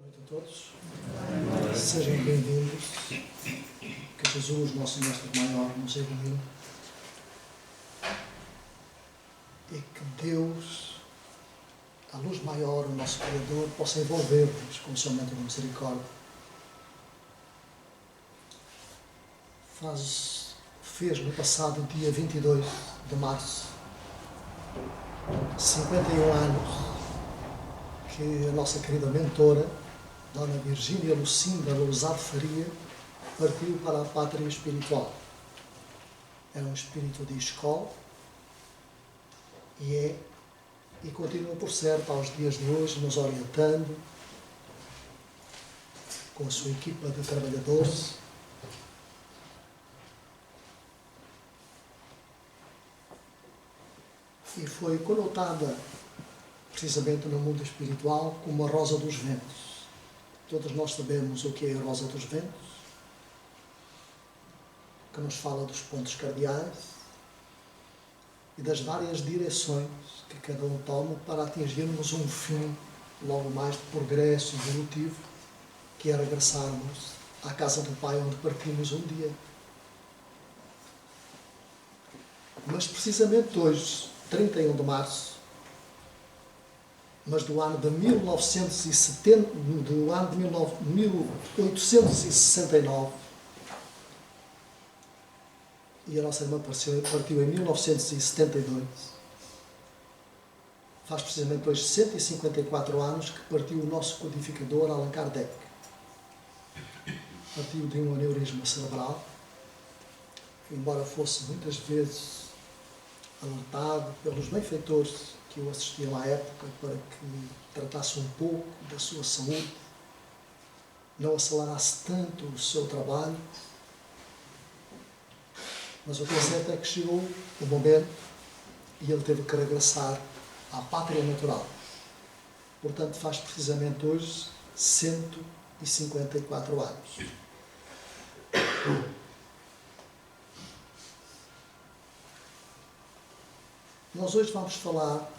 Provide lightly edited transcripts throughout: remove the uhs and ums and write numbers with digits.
noite a todos. Sejam bem-vindos. Que Jesus, nosso Mestre Maior, nos ilumine. E que Deus, a luz maior, o nosso Criador, possa envolver-vos com o seu manto de misericórdia. Fez no passado dia 22 de março 51 anos que a nossa querida mentora, Dona Virgínia Lucinda Lousado Faria, partiu para a pátria espiritual. Era um espírito de escola e continua, por certo, aos dias de hoje, nos orientando com a sua equipa de trabalhadores. E foi conotada precisamente no mundo espiritual como a Rosa dos Ventos. Todos nós sabemos o que é a Rosa dos Ventos, que nos fala dos pontos cardeais e das várias direções que cada um toma para atingirmos um fim logo mais de progresso evolutivo, que é regressarmos à casa do Pai onde partimos um dia. Mas precisamente hoje, 31 de março, mas do ano de 1869, e a nossa irmã partiu em 1972, faz precisamente hoje 154 anos que partiu o nosso codificador Allan Kardec. Partiu de um aneurisma cerebral, embora fosse muitas vezes alertado pelos benfeitores que o assistiam à época para que tratasse um pouco da sua saúde, não acelerasse tanto o seu trabalho. Mas o que é certo é que chegou o momento e ele teve que regressar à pátria natural. Portanto, faz precisamente hoje 154 anos. Nós hoje vamos falar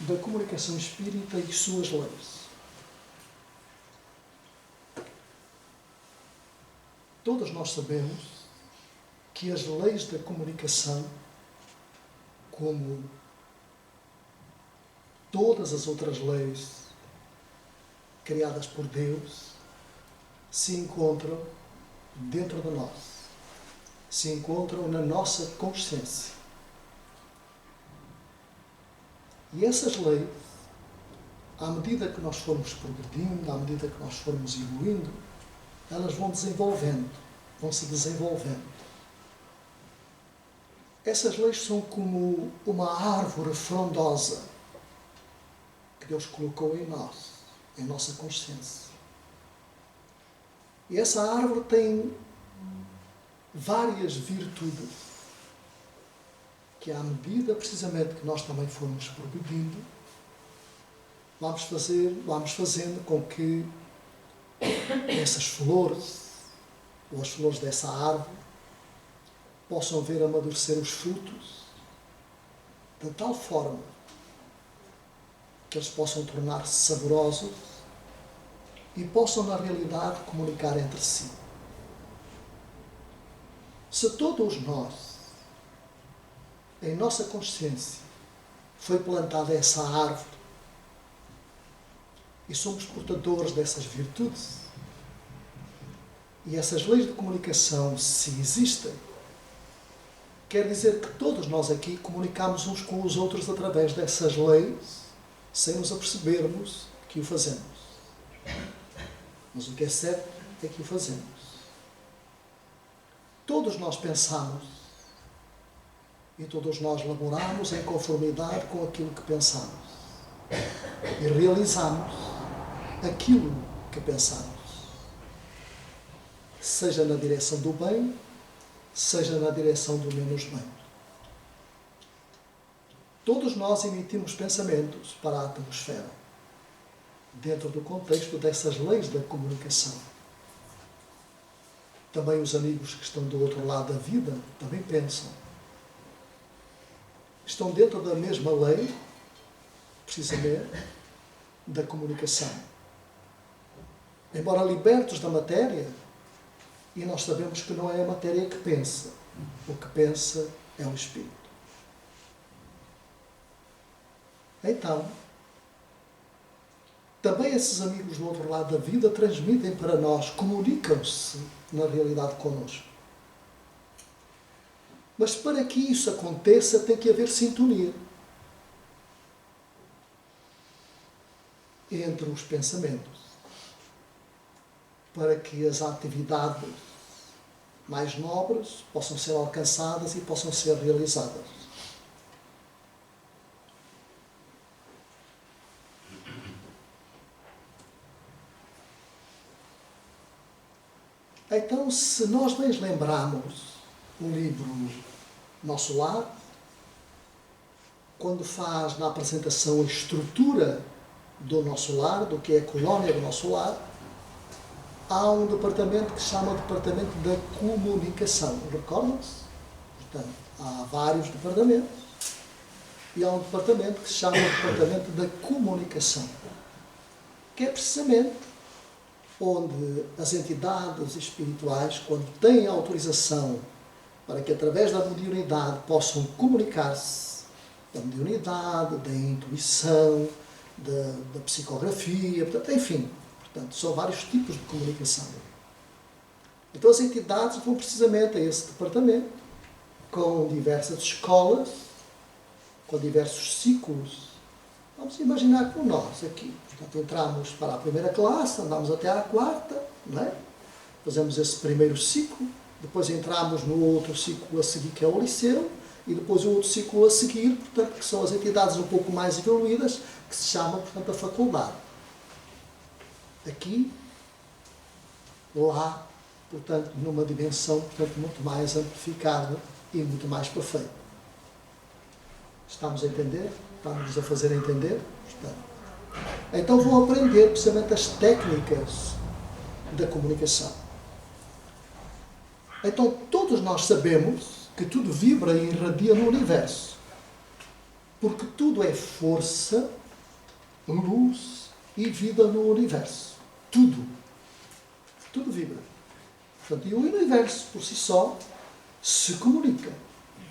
da comunicação espírita e suas leis. Todos nós sabemos que as leis da comunicação, como todas as outras leis criadas por Deus, se encontram dentro de nós, se encontram na nossa consciência. E essas leis, à medida que nós formos progredindo, à medida que nós formos evoluindo, elas vão se desenvolvendo. Essas leis são como uma árvore frondosa que Deus colocou em nós, em nossa consciência. E essa árvore tem várias virtudes que, à medida precisamente que nós também formos progredindo, vamos fazendo com que essas flores, ou as flores dessa árvore, possam ver amadurecer os frutos de tal forma que eles possam tornar-se saborosos e possam, na realidade, comunicar entre si. Se todos nós, em nossa consciência, foi plantada essa árvore e somos portadores dessas virtudes, e essas leis de comunicação, se existem, quer dizer que todos nós aqui comunicamos uns com os outros através dessas leis, sem nos apercebermos que o fazemos. Mas o que é certo é que o fazemos. Todos nós pensamos e todos nós laboramos em conformidade com aquilo que pensamos e realizamos aquilo que pensamos, seja na direção do bem, seja na direção do menos bem. Todos nós emitimos pensamentos para a atmosfera, dentro do contexto dessas leis da comunicação. Também os amigos que estão do outro lado da vida também pensam. Estão dentro da mesma lei, precisamente, da comunicação. Embora libertos da matéria, e nós sabemos que não é a matéria que pensa. O que pensa é o Espírito. Então, também esses amigos do outro lado da vida transmitem para nós, comunicam-se na realidade connosco. Mas para que isso aconteça tem que haver sintonia entre os pensamentos, para que as atividades mais nobres possam ser alcançadas e possam ser realizadas. Então, se nós bem lembrarmos o livro Nosso Lar, quando faz na apresentação a estrutura do nosso lar, do que é a colónia do nosso lar, há um departamento que se chama Departamento da Comunicação. Recordam-se? Portanto, há vários departamentos e há um departamento que se chama Departamento da Comunicação, que é precisamente onde as entidades espirituais, quando têm autorização para que através da mediunidade possam comunicar-se, da mediunidade, da intuição, da psicografia, portanto, enfim, são vários tipos de comunicação. Então as entidades vão precisamente a esse departamento, com diversas escolas, com diversos ciclos. Vamos imaginar como nós aqui. Portanto, entramos para a primeira classe, andamos até à quarta, não é? Fazemos esse primeiro ciclo, depois entramos no outro ciclo a seguir, que é o liceu, e depois o outro ciclo a seguir, portanto, que são as entidades um pouco mais evoluídas, que se chama, portanto, a faculdade. Aqui, lá, portanto, numa dimensão, portanto, muito mais amplificada e muito mais perfeita. Estamos a entender? Estamos a fazer entender? Portanto, então vão aprender precisamente as técnicas da comunicação. Então todos nós sabemos que tudo vibra e irradia no universo. Porque tudo é força, luz e vida no universo. Tudo. Tudo vibra. Portanto, e o universo por si só se comunica.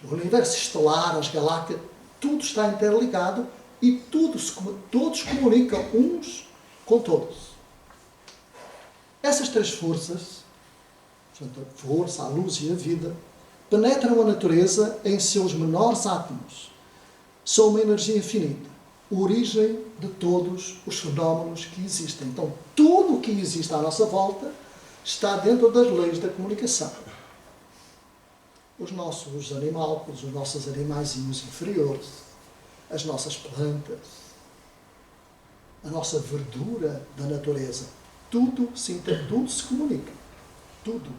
O universo estelar, as galáxias, tudo está interligado e todos comunicam uns com todos. Essas três forças, portanto, a força, a luz e a vida, penetram a natureza em seus menores átomos. São uma energia infinita, origem de todos os fenómenos que existem. Então, tudo o que existe à nossa volta está dentro das leis da comunicação. Os nossos animalcos, os nossos animaizinhos inferiores, as nossas plantas, a nossa verdura da natureza, tudo se comunica. Tudo.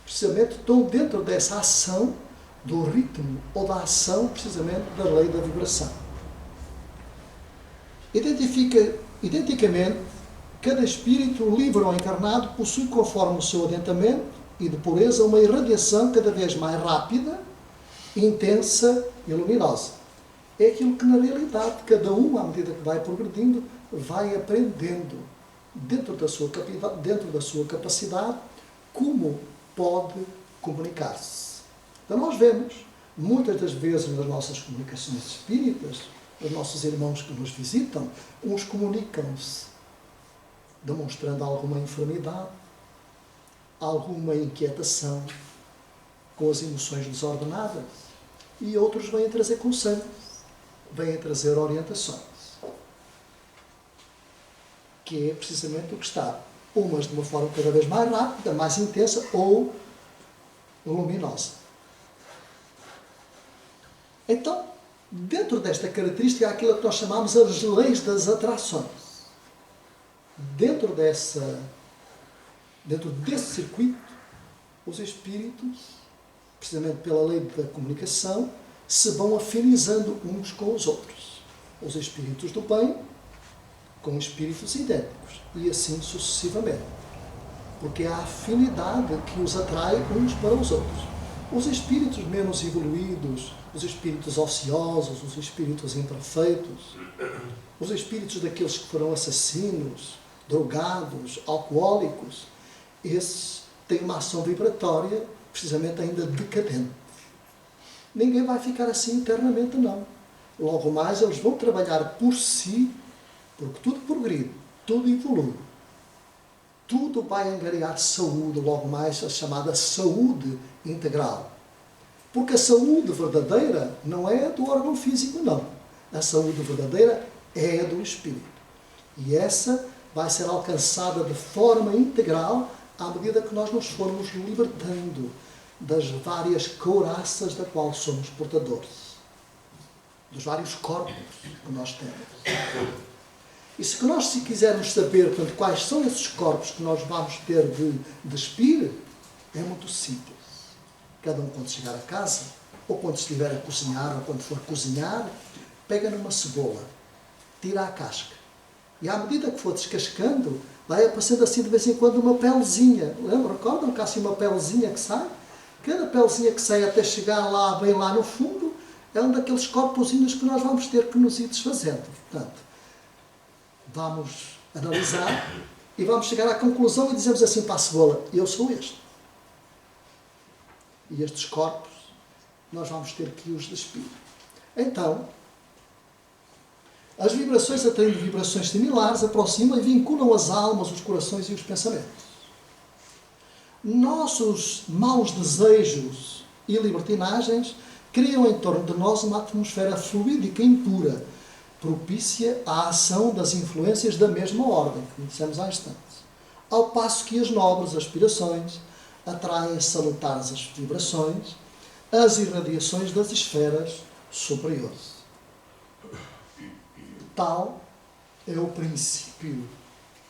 Precisamente estão dentro dessa ação do ritmo ou da ação, precisamente, da lei da vibração. Identicamente, cada espírito livre ou encarnado possui, conforme o seu adiantamento e de pureza, uma irradiação cada vez mais rápida, intensa e luminosa. É aquilo que, na realidade, cada um, à medida que vai progredindo, vai aprendendo, dentro da sua capacidade, como pode comunicar-se. Então nós vemos, muitas das vezes nas nossas comunicações espíritas, os nossos irmãos que nos visitam, uns comunicam-se demonstrando alguma enfermidade, alguma inquietação, com as emoções desordenadas, e outros vêm trazer conselhos, vêm trazer orientações, que é precisamente o que está, umas de uma forma cada vez mais rápida, mais intensa ou luminosa. Então, dentro desta característica há aquilo que nós chamamos as leis das atrações. Dentro desse circuito, os espíritos, precisamente pela lei da comunicação, se vão afinizando uns com os outros. Os espíritos do bem com espíritos idênticos, e assim sucessivamente. Porque é a afinidade que os atrai uns para os outros. Os espíritos menos evoluídos, os espíritos ociosos, os espíritos imperfeitos, os espíritos daqueles que foram assassinos, drogados, alcoólicos, esses têm uma ação vibratória precisamente ainda decadente. Ninguém vai ficar assim eternamente, não. Logo mais eles vão trabalhar por si, porque tudo progride, tudo evolui. Tudo vai angariar saúde, logo mais a chamada saúde integral. Porque a saúde verdadeira não é do órgão físico, não. A saúde verdadeira é do espírito. E essa vai ser alcançada de forma integral à medida que nós nos formos libertando das várias couraças da qual somos portadores. Dos vários corpos que nós temos. E se nós quisermos saber, portanto, quais são esses corpos que nós vamos ter de despir, é muito simples. Cada um, quando chegar a casa, ou quando estiver a cozinhar, ou quando for cozinhar, pega numa cebola, tira a casca. E à medida que for descascando, vai aparecendo assim de vez em quando uma pelezinha. Recordam que há assim uma pelezinha que sai? Cada pelezinha que sai até chegar lá, bem lá no fundo, é um daqueles corpozinhos que nós vamos ter que nos ir desfazendo. Portanto, vamos analisar e vamos chegar à conclusão e dizemos assim para a cebola: eu sou este. E estes corpos nós vamos ter que os despir. Então, as vibrações, atraindo vibrações similares, aproximam e vinculam as almas, os corações e os pensamentos. Nossos maus desejos e libertinagens criam em torno de nós uma atmosfera fluídica e impura, propícia à ação das influências da mesma ordem, como dissemos há instantes. Ao passo que as nobres aspirações atraem salutares as vibrações, as irradiações das esferas superiores. Tal é o princípio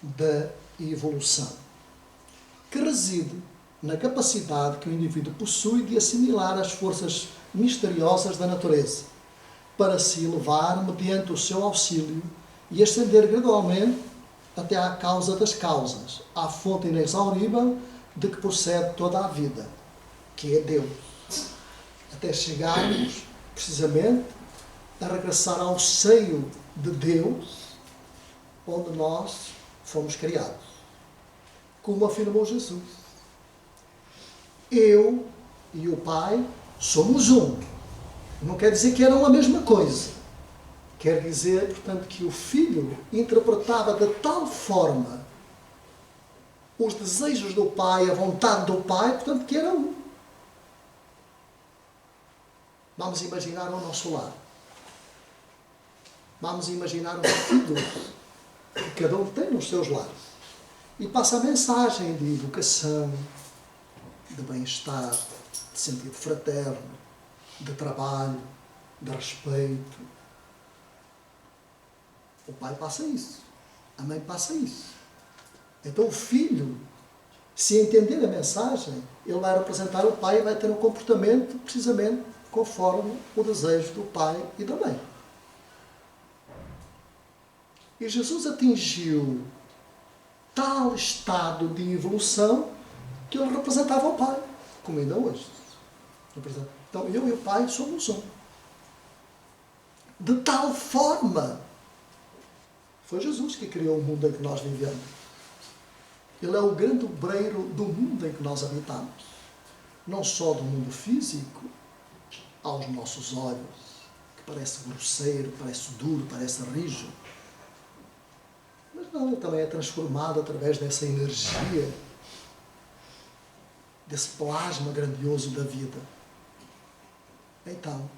da evolução, que reside na capacidade que o indivíduo possui de assimilar as forças misteriosas da natureza, para se elevar mediante o seu auxílio e ascender gradualmente até à causa das causas, à fonte inexaurível de que procede toda a vida, que é Deus. Até chegarmos, precisamente, a regressar ao seio de Deus, onde nós fomos criados. Como afirmou Jesus: eu e o Pai somos um. Não quer dizer que eram a mesma coisa. Quer dizer, portanto, que o Filho interpretava de tal forma os desejos do Pai, a vontade do Pai, portanto, que era um. Vamos imaginar ao nosso lado. Vamos imaginar os filhos que cada um tem nos seus lares. E passa a mensagem de educação, de bem-estar, de sentido fraterno, de trabalho, de respeito. O pai passa isso. A mãe passa isso. Então o filho, se entender a mensagem, ele vai representar o pai e vai ter um comportamento precisamente conforme o desejo do pai e da mãe. E Jesus atingiu tal estado de evolução que ele representava o pai, como ainda hoje. Então eu e o pai somos um. De tal forma, foi Jesus que criou o mundo em que nós vivemos. Ele é o grande obreiro do mundo em que nós habitamos. Não só do mundo físico, aos nossos olhos, que parece grosseiro, parece duro, parece rijo. Mas não, ele também é transformado através dessa energia, desse plasma grandioso da vida. Então,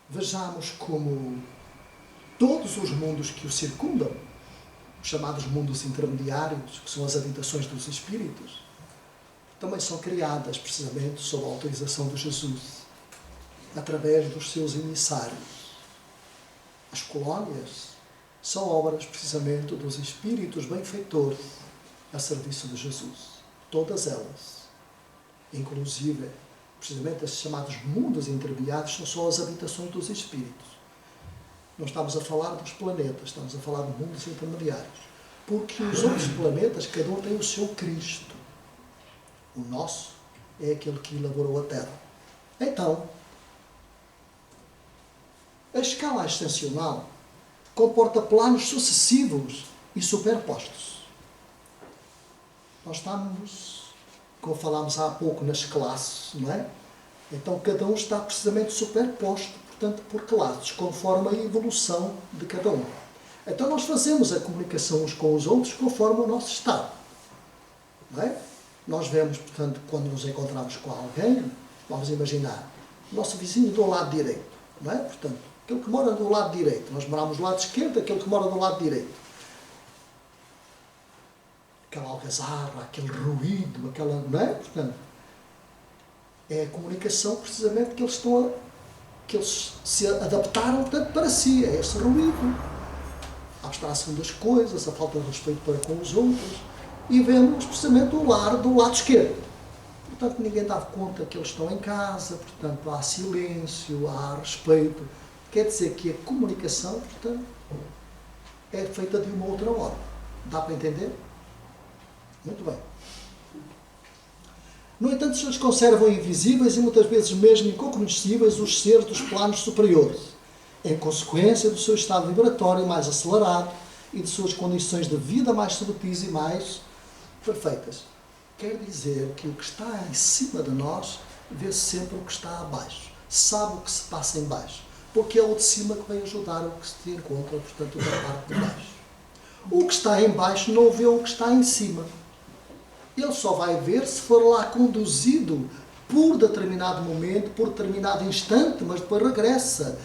vejamos como todos os mundos que o circundam, os chamados mundos intermediários, que são as habitações dos espíritos, também são criadas precisamente sob a autorização de Jesus, através dos seus emissários. As colónias são obras precisamente dos espíritos benfeitores a serviço de Jesus. Todas elas. Inclusive, precisamente esses chamados mundos intermediários são só as habitações dos espíritos. Não estamos a falar dos planetas, estamos a falar de mundos intermediários. Porque os outros planetas, cada um tem o seu Cristo. O nosso é aquele que elaborou a Terra. Então, a escala ascensional comporta planos sucessivos e superpostos. Nós estamos, como falámos há pouco, nas classes, não é? Então, cada um está precisamente superposto, portanto, por classes, conforme a evolução de cada um. Então, nós fazemos a comunicação uns com os outros conforme o nosso estado. Não é? Nós vemos, portanto, quando nos encontramos com alguém, vamos imaginar, o nosso vizinho do lado direito, não é? Portanto, aquele que mora do lado direito. Nós moramos do lado esquerdo, aquele que mora do lado direito. Aquela algazarra, aquele ruído, aquela, não é? Portanto, é a comunicação precisamente que eles estão que eles se adaptaram, portanto, para si. É esse ruído, a abstração das coisas, a falta de respeito para com os outros. E vemos precisamente o lar do lado esquerdo. Portanto, ninguém dá conta que eles estão em casa, portanto, há silêncio, há respeito. Quer dizer que a comunicação, portanto, é feita de uma outra ordem. Dá para entender? Muito bem. No entanto, eles conservam invisíveis e muitas vezes mesmo incognoscíveis os seres dos planos superiores, em consequência do seu estado vibratório mais acelerado e de suas condições de vida mais subtis e mais perfeitas. Quer dizer que o que está em cima de nós vê sempre o que está abaixo, sabe o que se passa em baixo, porque é o de cima que vem ajudar o que se encontra, portanto, da parte de baixo. O que está em baixo não vê o que está em cima. Ele só vai ver se for lá conduzido por determinado momento, por determinado instante, mas depois regressa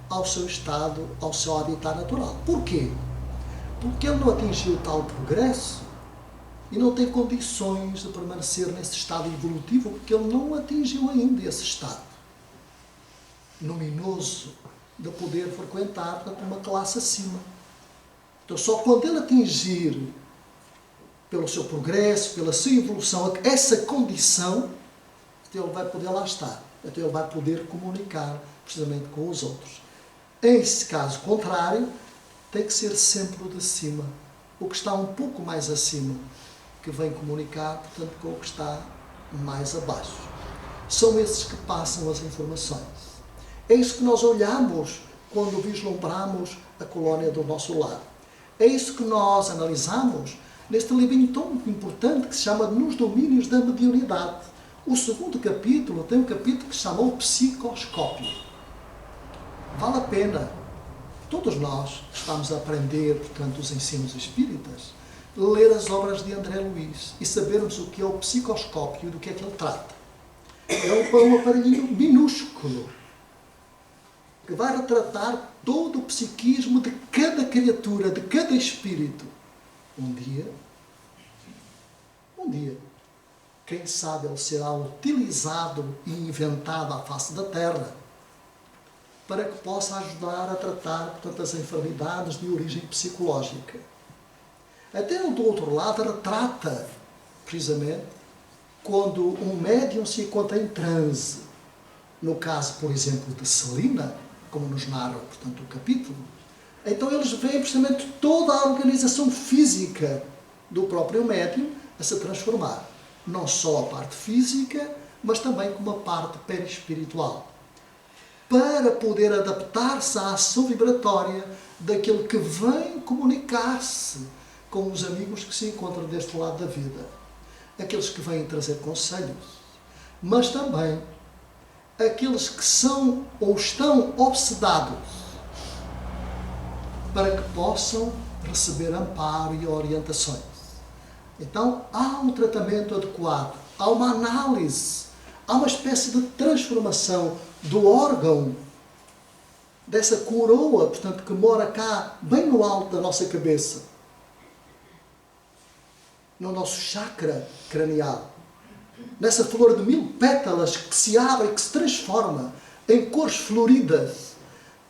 ao seu estado, ao seu habitat natural. Porquê? Porque ele não atingiu tal progresso e não tem condições de permanecer nesse estado evolutivo, porque ele não atingiu ainda esse estado luminoso de poder frequentar uma classe acima. Então, só quando ele atingir, pelo seu progresso, pela sua evolução, essa condição, então ele vai poder lá estar. Então ele vai poder comunicar precisamente com os outros. Em caso contrário, tem que ser sempre o de cima, o que está um pouco mais acima, que vem comunicar, portanto, com o que está mais abaixo. São esses que passam as informações. É isso que nós olhamos quando vislumbramos a colónia do nosso lar. É isso que nós analisamos neste livrinho tão importante que se chama Nos Domínios da Mediunidade. O segundo capítulo tem um capítulo que se chama O Psicoscópio. Vale a pena. Todos nós estamos a aprender, portanto, os ensinos espíritas, ler as obras de André Luiz e sabermos o que é o psicoscópio e do que é que ele trata. É um aparelhinho minúsculo que vai retratar todo o psiquismo de cada criatura, de cada espírito. Um dia, quem sabe ele será utilizado e inventado à face da Terra para que possa ajudar a tratar, portanto, as enfermidades de origem psicológica. Até do outro lado retrata, precisamente, quando um médium se encontra em transe. No caso, por exemplo, de Celina, como nos narra, portanto, o capítulo, então eles veem precisamente toda a organização física do próprio médium a se transformar. Não só a parte física, mas também como a parte perispiritual. Para poder adaptar-se à ação vibratória daquele que vem comunicar-se com os amigos que se encontram deste lado da vida. Aqueles que vêm trazer conselhos, mas também aqueles que são ou estão obsedados para que possam receber amparo e orientações. Então, há um tratamento adequado, há uma análise, há uma espécie de transformação do órgão, dessa coroa, portanto, que mora cá, bem no alto da nossa cabeça, no nosso chakra cranial, nessa flor de 1000 pétalas que se abre e que se transforma em cores floridas,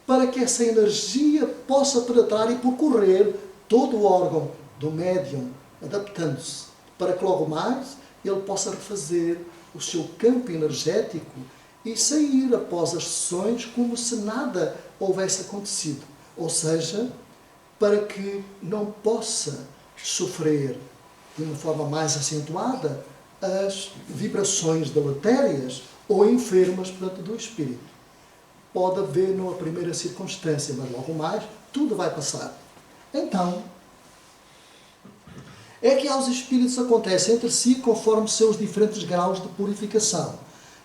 para que essa energia possa penetrar e percorrer todo o órgão do médium, adaptando-se, para que logo mais ele possa refazer o seu campo energético e sair após as sessões como se nada houvesse acontecido. Ou seja, para que não possa sofrer de uma forma mais acentuada as vibrações deletérias ou enfermas, portanto, do espírito. Pode haver numa primeira circunstância, mas logo mais, tudo vai passar. Então, é que aos espíritos acontece entre si conforme seus diferentes graus de purificação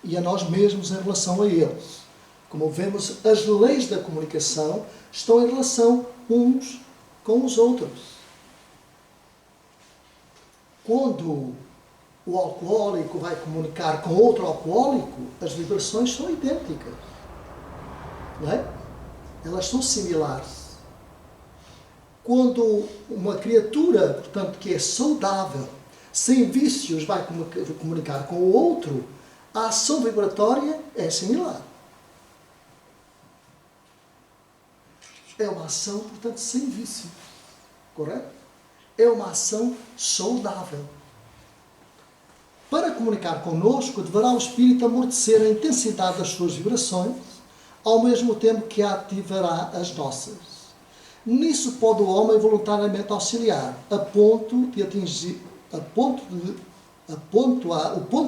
e a nós mesmos em relação a eles. Como vemos, as leis da comunicação estão em relação uns com os outros. Quando o alcoólico vai comunicar com outro alcoólico, as vibrações são idênticas. Não é? Elas são similares. Quando uma criatura, portanto, que é saudável, sem vícios, vai comunicar com o outro, a ação vibratória é similar. É uma ação, portanto, sem vício. Correto? É uma ação saudável. Para comunicar connosco, deverá o espírito amortecer a intensidade das suas vibrações, ao mesmo tempo que ativará as nossas. Nisso pode o homem voluntariamente auxiliar, o ponto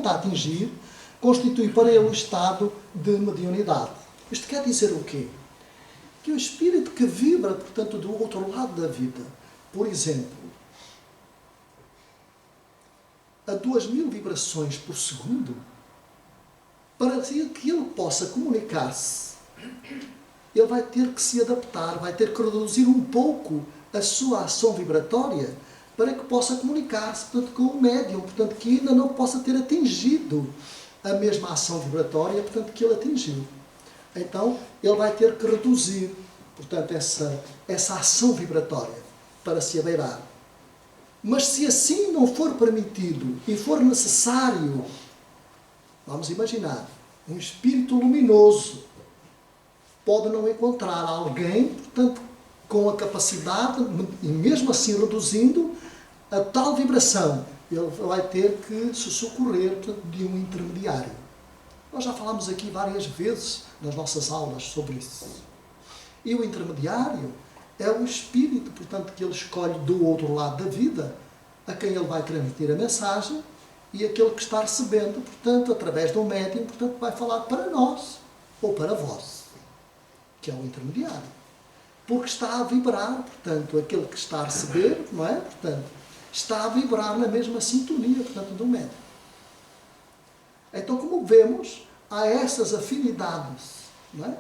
a atingir constitui para ele o estado de mediunidade. Isto quer dizer o quê? Que o espírito que vibra, portanto, do outro lado da vida, por exemplo, a 2000 vibrações por segundo, para que ele possa comunicar-se, ele vai ter que se adaptar, vai ter que reduzir um pouco a sua ação vibratória para que possa comunicar-se, portanto, com o médium, portanto, que ainda não possa ter atingido a mesma ação vibratória, portanto, que ele atingiu. Então, ele vai ter que reduzir, portanto, essa ação vibratória para se abeirar. Mas se assim não for permitido e for necessário, vamos imaginar, um espírito luminoso pode não encontrar alguém, portanto, com a capacidade, e mesmo assim reduzindo, a tal vibração, ele vai ter que se socorrer, portanto, de um intermediário. Nós já falámos aqui várias vezes nas nossas aulas sobre isso. E o intermediário é o espírito, portanto, que ele escolhe do outro lado da vida, a quem ele vai transmitir a mensagem, e aquele que está recebendo, portanto, através de um médium, portanto, vai falar para nós, ou para vós, que é o intermediário. Porque está a vibrar, portanto, aquele que está a receber, não é? Portanto, está a vibrar na mesma sintonia, portanto, do médium. Então, como vemos, há essas afinidades, não é?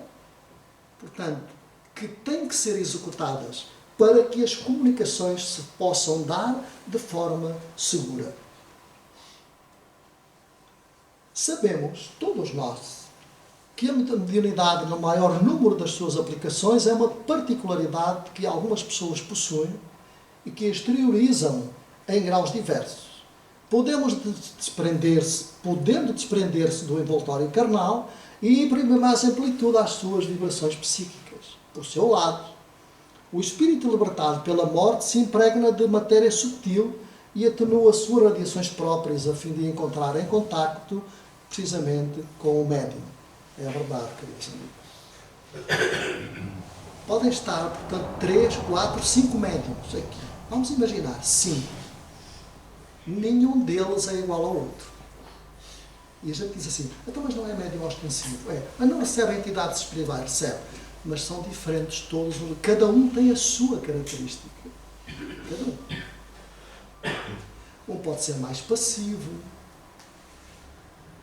Portanto, que têm que ser executadas para que as comunicações se possam dar de forma segura. Sabemos, todos nós, que a mediunidade, no maior número das suas aplicações, é uma particularidade que algumas pessoas possuem e que exteriorizam em graus diversos. Podendo desprender-se do envoltório carnal e imprimir mais amplitude às suas vibrações psíquicas. Por seu lado, o espírito libertado pela morte se impregna de matéria sutil e atenua as suas radiações próprias a fim de encontrar em contacto precisamente com o médium. É a verdade, queridos amigos. Podem estar, portanto, 3, 4, 5 médiums aqui. Vamos imaginar, 5. Nenhum deles é igual ao outro. E a gente diz assim, então, mas não é médium ostensivo? É, mas não recebe entidades espirituais, recebe. Mas são diferentes todos, cada um tem a sua característica. Cada um. Um pode ser mais passivo,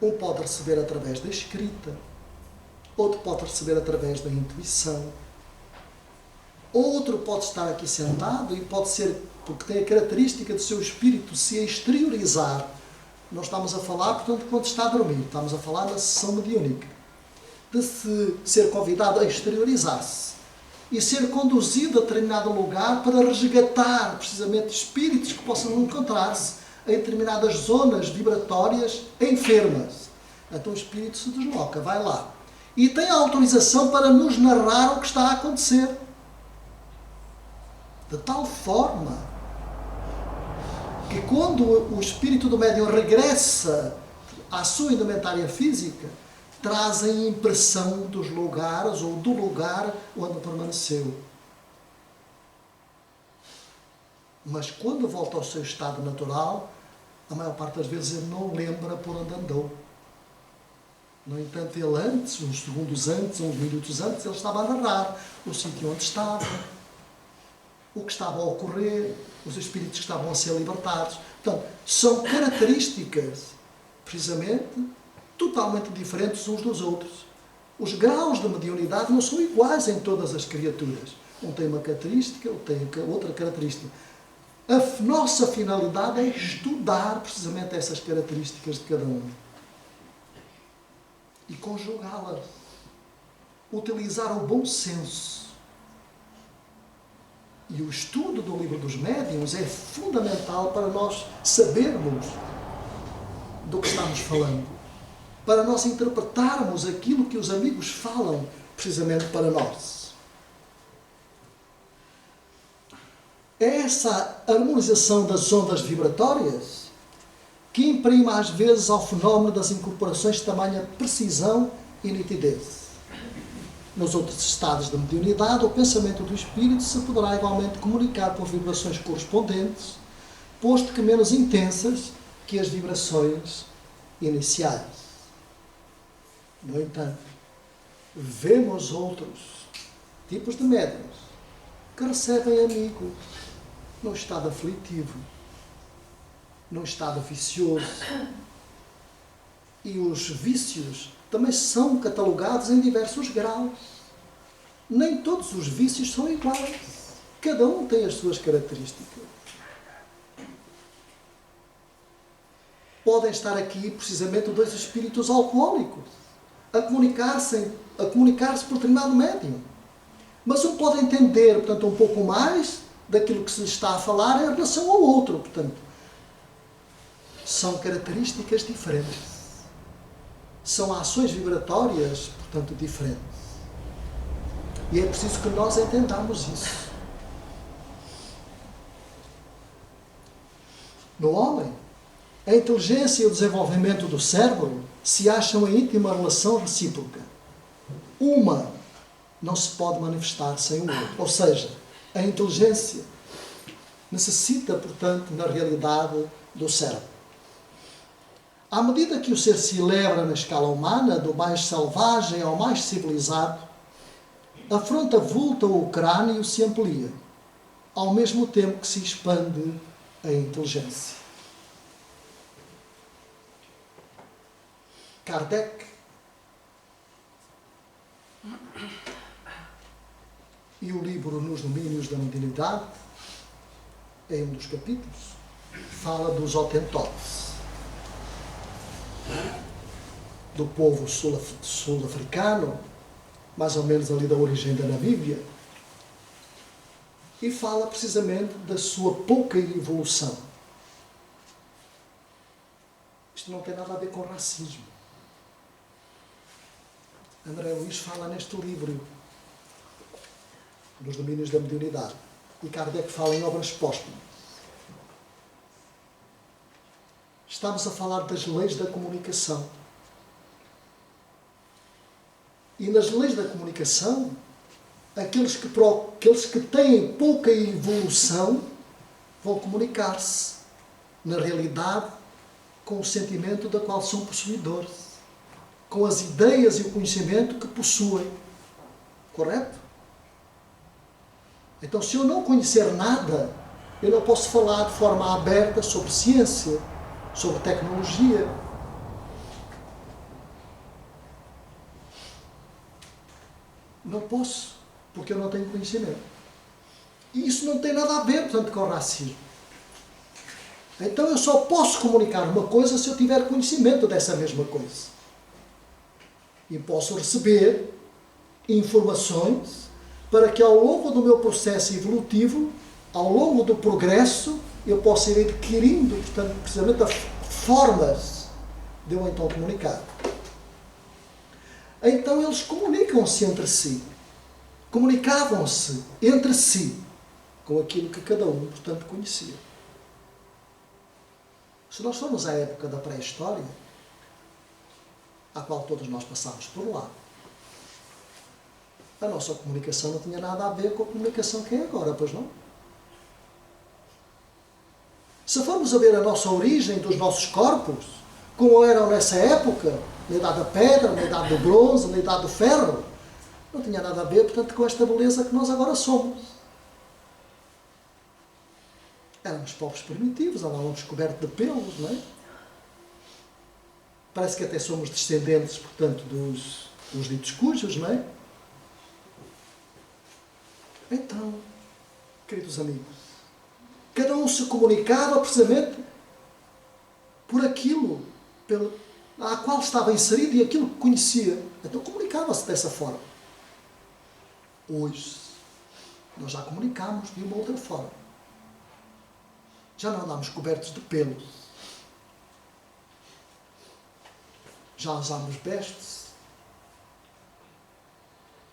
um pode receber através da escrita, outro pode receber através da intuição, outro pode estar aqui sentado e pode ser, porque tem a característica do seu espírito se exteriorizar. Não estamos a falar, portanto, quando está a dormir, estamos a falar na sessão mediúnica, de ser convidado a exteriorizar-se e ser conduzido a determinado lugar para resgatar, precisamente, espíritos que possam encontrar-se em determinadas zonas vibratórias enfermas. Então o espírito se desloca, vai lá. E tem a autorização para nos narrar o que está a acontecer. De tal forma que quando o espírito do médium regressa à sua indumentária física, trazem impressão dos lugares ou do lugar onde permaneceu. Mas quando volta ao seu estado natural, a maior parte das vezes ele não lembra por onde andou. No entanto, ele antes, uns segundos antes, uns minutos antes, ele estava a narrar o sítio onde estava, o que estava a ocorrer, os espíritos que estavam a ser libertados. Portanto, são características, precisamente, totalmente diferentes uns dos outros. Os graus de mediunidade não são iguais em todas as criaturas. Um tem uma característica, outro tem outra característica. A nossa finalidade é estudar precisamente essas características de cada um e conjugá-las. Utilizar o bom senso. E o estudo do livro dos médiuns é fundamental para nós sabermos do que estamos falando, para nós interpretarmos aquilo que os amigos falam precisamente para nós. É essa harmonização das ondas vibratórias que imprima às vezes ao fenómeno das incorporações tamanha precisão e nitidez. Nos outros estados de mediunidade, o pensamento do espírito se poderá igualmente comunicar por vibrações correspondentes, posto que menos intensas que as vibrações iniciais. No entanto, vemos outros tipos de médiuns que recebem amigos num estado aflitivo, num estado vicioso. E os vícios também são catalogados em diversos graus. Nem todos os vícios são iguais. Cada um tem as suas características. Podem estar aqui precisamente dois espíritos alcoólicos a comunicar-se por determinado médium. Mas um pode entender, portanto, um pouco mais daquilo que se está a falar em relação ao outro. Portanto, são características diferentes. São ações vibratórias, portanto, diferentes. E é preciso que nós entendamos isso. No homem, a inteligência e o desenvolvimento do cérebro se acham em íntima relação recíproca. Uma não se pode manifestar sem o outro. Ou seja, a inteligência necessita, portanto, na realidade, do cérebro. À medida que o ser se eleva na escala humana, do mais selvagem ao mais civilizado, a fronte avulta ou o crânio se amplia, ao mesmo tempo que se expande a inteligência. Kardec, e o livro Nos Domínios da Mediunidade, em um dos capítulos, fala dos Hottentots, do povo sul-africano, mais ou menos ali da origem da Namíbia, e fala precisamente da sua pouca evolução. Isto não tem nada a ver com racismo. André Luís fala neste livro, Nos Domínios da Mediunidade, e Kardec fala em obras póstumas. Estamos a falar das leis da comunicação. E nas leis da comunicação, aqueles que têm pouca evolução vão comunicar-se, na realidade, com o sentimento da qual são possuidores, com as ideias e o conhecimento que possuem. Correto? Então, se eu não conhecer nada, eu não posso falar de forma aberta sobre ciência, sobre tecnologia. Não posso, porque eu não tenho conhecimento. E isso não tem nada a ver, portanto, com racismo. Então eu só posso comunicar uma coisa se eu tiver conhecimento dessa mesma coisa. E posso receber informações para que ao longo do meu processo evolutivo, ao longo do progresso, eu possa ir adquirindo, portanto, precisamente formas de eu então comunicar. Então eles comunicam-se entre si. Comunicavam-se entre si com aquilo que cada um, portanto, conhecia. Se nós formos à época da pré-história, à qual todos nós passámos por lá, a nossa comunicação não tinha nada a ver com a comunicação que é agora, pois não? Se formos a ver a nossa origem dos nossos corpos, como eram nessa época, na idade da pedra, na idade do bronze, na idade do ferro, não tinha nada a ver, portanto, com esta beleza que nós agora somos. Éramos povos primitivos, andávamos cobertos de pelos, não é? Parece que até somos descendentes, portanto, dos ditos cujos, não é? Então, queridos amigos, cada um se comunicava precisamente por aquilo a qual estava inserido e aquilo que conhecia. Então comunicava-se dessa forma. Hoje, nós já comunicamos de uma outra forma. Já não andamos cobertos de pelos. Já usamos vestes.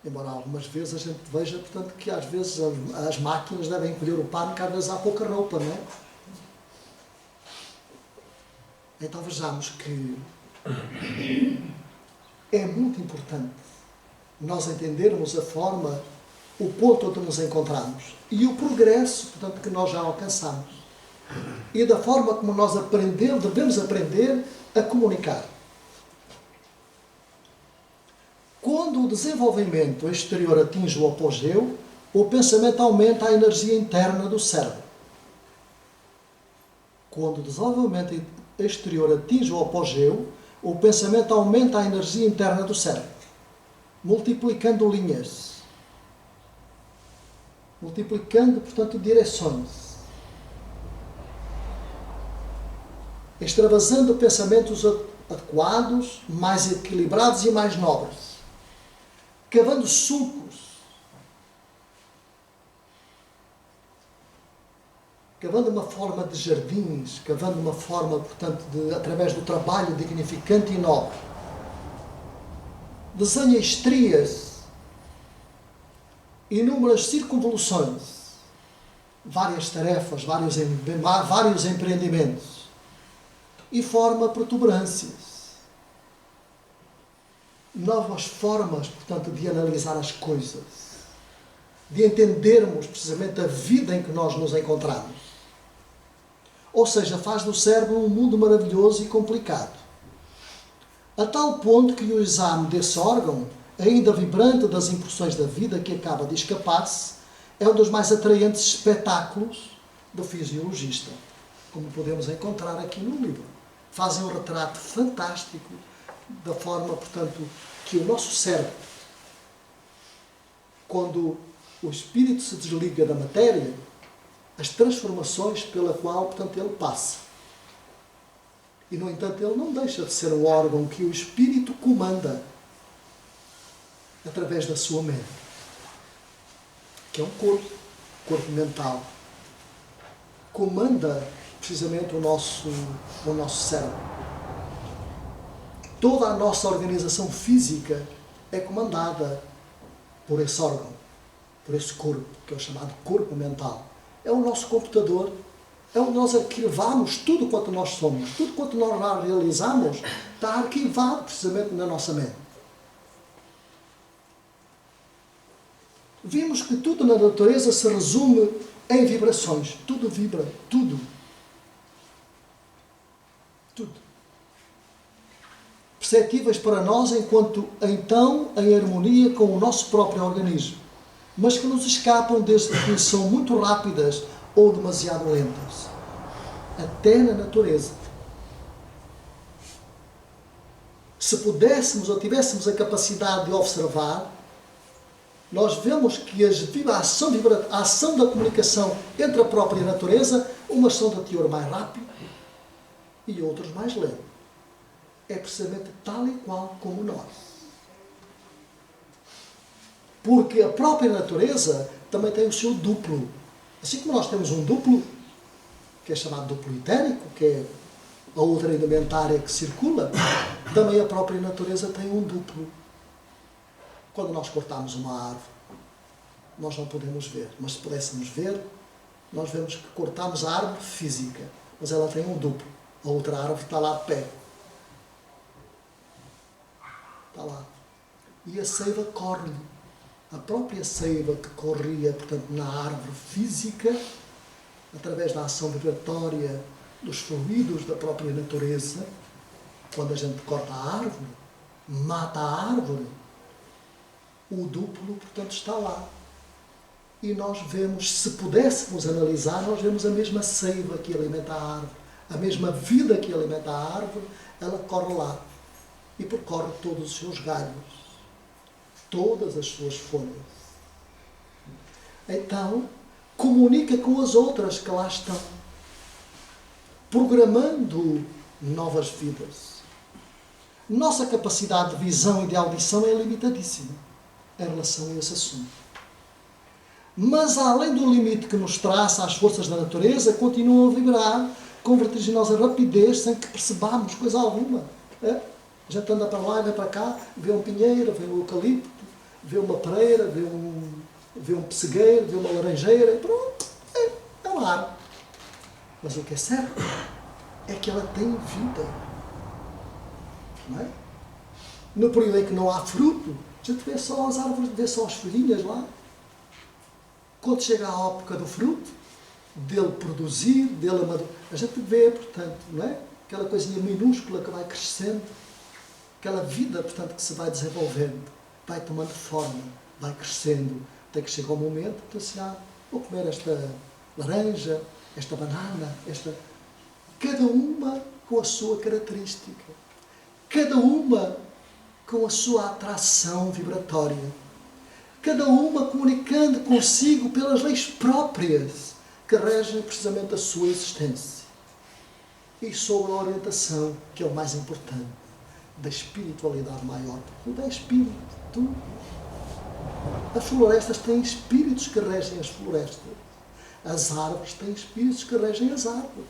Embora algumas vezes a gente veja, portanto, que às vezes as máquinas devem colher o pano, que às vezes há pouca roupa, não é? Então vejamos que é muito importante nós entendermos a forma, o ponto onde nos encontramos e o progresso, portanto, que nós já alcançamos. E da forma como nós devemos aprender a comunicar. Quando o desenvolvimento exterior atinge o apogeu, o pensamento aumenta a energia interna do cérebro. Quando o desenvolvimento exterior atinge o apogeu, o pensamento aumenta a energia interna do cérebro, multiplicando linhas, multiplicando, portanto, direções, extravasando pensamentos adequados, mais equilibrados e mais nobres, cavando sulcos, cavando uma forma de jardins, cavando uma forma, portanto, através do trabalho dignificante e nobre. Desenha estrias, inúmeras circunvoluções, várias tarefas, vários empreendimentos, e forma protuberâncias. Novas formas, portanto, de analisar as coisas, de entendermos precisamente a vida em que nós nos encontramos. Ou seja, faz do cérebro um mundo maravilhoso e complicado. A tal ponto que o exame desse órgão, ainda vibrante das impressões da vida que acaba de escapar-se, é um dos mais atraentes espetáculos do fisiologista, como podemos encontrar aqui no livro. Fazem um retrato fantástico da forma, portanto, que o nosso cérebro, quando o espírito se desliga da matéria, as transformações pela qual, portanto, ele passa. E, no entanto, ele não deixa de ser um órgão que o espírito comanda através da sua mente, que é um corpo mental. Comanda precisamente o nosso cérebro. Toda a nossa organização física é comandada por esse órgão, por esse corpo, que é o chamado corpo mental. É o nosso computador, é onde nós arquivamos tudo quanto nós somos, tudo quanto nós lá realizamos, está arquivado precisamente na nossa mente. Vimos que tudo na natureza se resume em vibrações. Tudo vibra, tudo. Tudo. Perceptíveis para nós enquanto, então, em harmonia com o nosso próprio organismo, mas que nos escapam desde que são muito rápidas ou demasiado lentas. Até na natureza. Se pudéssemos ou tivéssemos a capacidade de observar, nós vemos que a ação da comunicação entre a própria natureza, umas são de teor mais rápido e outros mais lento. É precisamente tal e qual como nós. Porque a própria natureza também tem o seu duplo. Assim como nós temos um duplo, que é chamado duplo etérico, que é a outra indumentária que circula, também a própria natureza tem um duplo. Quando nós cortamos uma árvore, nós não podemos ver. Mas se pudéssemos ver, nós vemos que cortamos a árvore física, mas ela tem um duplo. A outra árvore está lá de pé. Está lá. E a seiva corre-lhe. A própria seiva que corria, portanto, na árvore física, através da ação vibratória dos fluidos da própria natureza. Quando a gente corta a árvore, mata a árvore, o duplo, portanto, está lá. E nós vemos, se pudéssemos analisar, nós vemos a mesma seiva que alimenta a árvore, a mesma vida que alimenta a árvore, ela corre lá e percorre todos os seus galhos, todas as suas folhas. Então, comunica com as outras que lá estão, programando novas vidas. Nossa capacidade de visão e de audição é limitadíssima em relação a esse assunto. Mas, além do limite que nos traça as forças da natureza, continuam a vibrar com vertiginosa rapidez, sem que percebamos coisa alguma. A gente anda para lá e vem para cá, vê um pinheiro, vê um eucalipto, vê uma pereira, vê um pessegueiro, vê uma laranjeira, e pronto, é um ar. Mas o que é certo é que ela tem vida. Não é? No período em que não há fruto, a gente vê só as árvores, vê só as folhinhas lá. Quando chega a época do fruto, dele produzir, dele amadurecer, a gente vê, portanto, não é? Aquela coisinha minúscula que vai crescendo, aquela vida, portanto, que se vai desenvolvendo, vai tomando forma, vai crescendo, até que chega o momento que assim, vou comer esta laranja, esta banana, cada uma com a sua característica, cada uma com a sua atração vibratória, cada uma comunicando consigo pelas leis próprias que regem precisamente a sua existência. E sob a orientação, que é o mais importante, da espiritualidade maior. Tudo é espírito, tudo. As florestas têm espíritos que regem as florestas. As árvores têm espíritos que regem as árvores.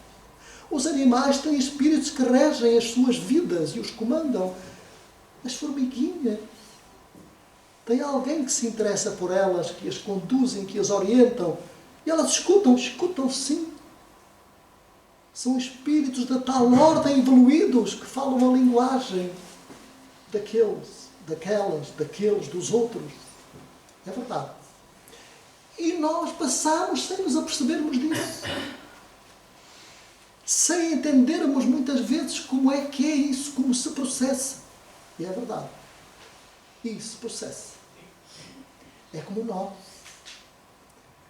Os animais têm espíritos que regem as suas vidas e os comandam. As formiguinhas. Tem alguém que se interessa por elas, que as conduzem, que as orientam. E elas escutam sim. São espíritos de tal ordem evoluídos que falam a linguagem daqueles, dos outros. É verdade. E nós passamos sem nos apercebermos disso. Sem entendermos muitas vezes como é que é isso, como se processa. E é verdade. Isso processa. É como nós.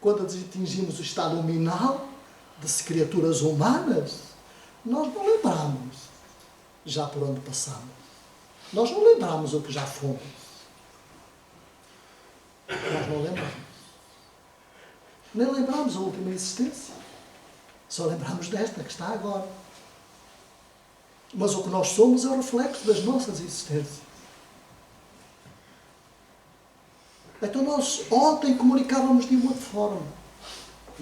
Quando atingimos o estado nominal de criaturas humanas, nós não lembramos já por onde passamos. Nós não lembramos o que já fomos. Nós não lembramos. Nem lembramos a última existência. Só lembramos desta que está agora. Mas o que nós somos é o reflexo das nossas existências. Então nós ontem comunicávamos de uma forma.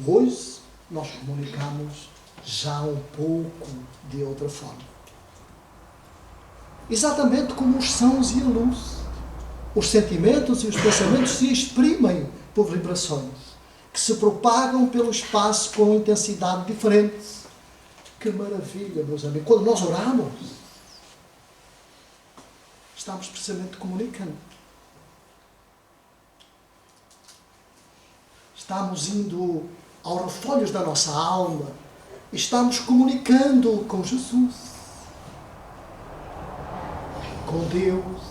Hoje nós comunicamos já um pouco de outra forma. Exatamente como os sons e a luz. Os sentimentos e os pensamentos se exprimem por vibrações, que se propagam pelo espaço com intensidade diferente. Que maravilha, meus amigos. Quando nós oramos, estamos precisamente comunicando. Estamos indo aos refolhos da nossa alma. Estamos comunicando com Jesus, com Deus,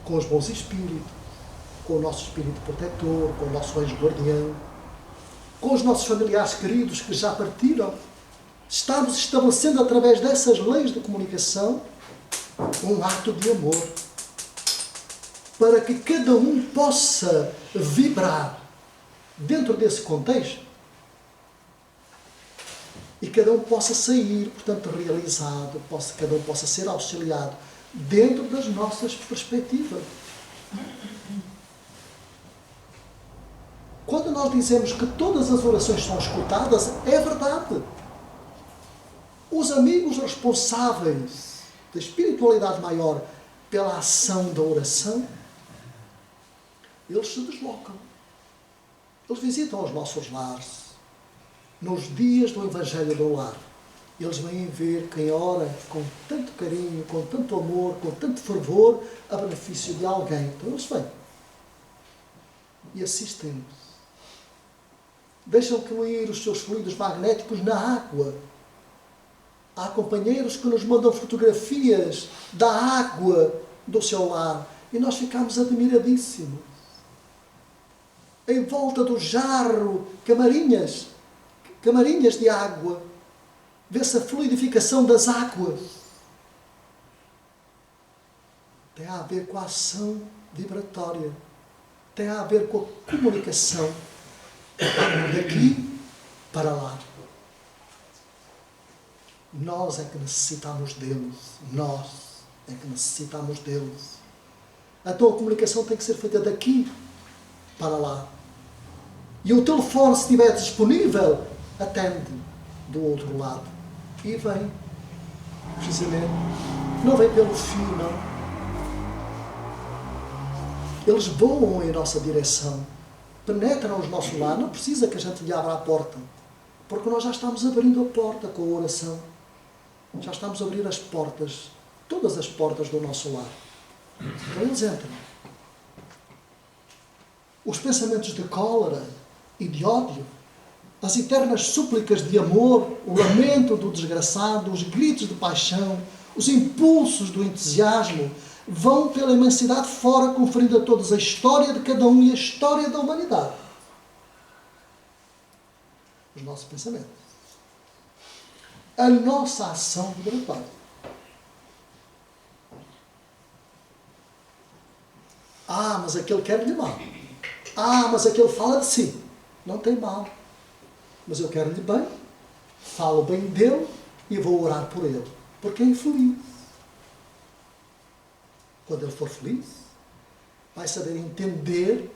com os bons espíritos, com o nosso espírito protetor, com o nosso anjo guardião, com os nossos familiares queridos que já partiram. Estamos estabelecendo através dessas leis de comunicação um ato de amor para que cada um possa vibrar dentro desse contexto e cada um possa sair, portanto, realizado, cada um possa ser auxiliado dentro das nossas perspectivas. Quando nós dizemos que todas as orações são escutadas, é verdade. Os amigos responsáveis da espiritualidade maior pela ação da oração, eles se deslocam. Eles visitam os nossos lares. Nos dias do Evangelho do Lar, eles vêm ver quem ora com tanto carinho, com tanto amor, com tanto fervor, a benefício de alguém. Então eles vêm e assistem-nos. deixam fluir os seus fluidos magnéticos na água. Há companheiros que nos mandam fotografias da água do seu lar e nós ficamos admiradíssimos. Em volta do jarro, camarinhas de água. Vê-se a fluidificação das águas. Tem a ver com a ação vibratória. Tem a ver com a comunicação daqui para lá. Nós é que necessitamos deles. Nós é que necessitamos deles. Então a comunicação tem que ser feita daqui para lá. E o telefone, se estiver disponível, atende do outro lado. E vem, precisamente. Não vem pelo fio, não. Eles voam em nossa direção. Penetram os nossos lares. Não precisa que a gente lhe abra a porta. Porque nós já estamos abrindo a porta com a oração. Já estamos a abrir as portas. Todas as portas do nosso lar. Então eles entram. Os pensamentos de cólera e de ódio, as eternas súplicas de amor, o lamento do desgraçado, os gritos de paixão, os impulsos do entusiasmo, vão pela imensidade fora, conferindo a todos a história de cada um e a história da humanidade. Os nossos pensamentos. A nossa ação vibratória. Ah, mas aquele quer-lhe mal. Ah, mas aquele fala de si. Não tem mal. Mas eu quero-lhe bem, falo bem dele e vou orar por ele. Porque é infeliz. Quando ele for feliz, vai saber entender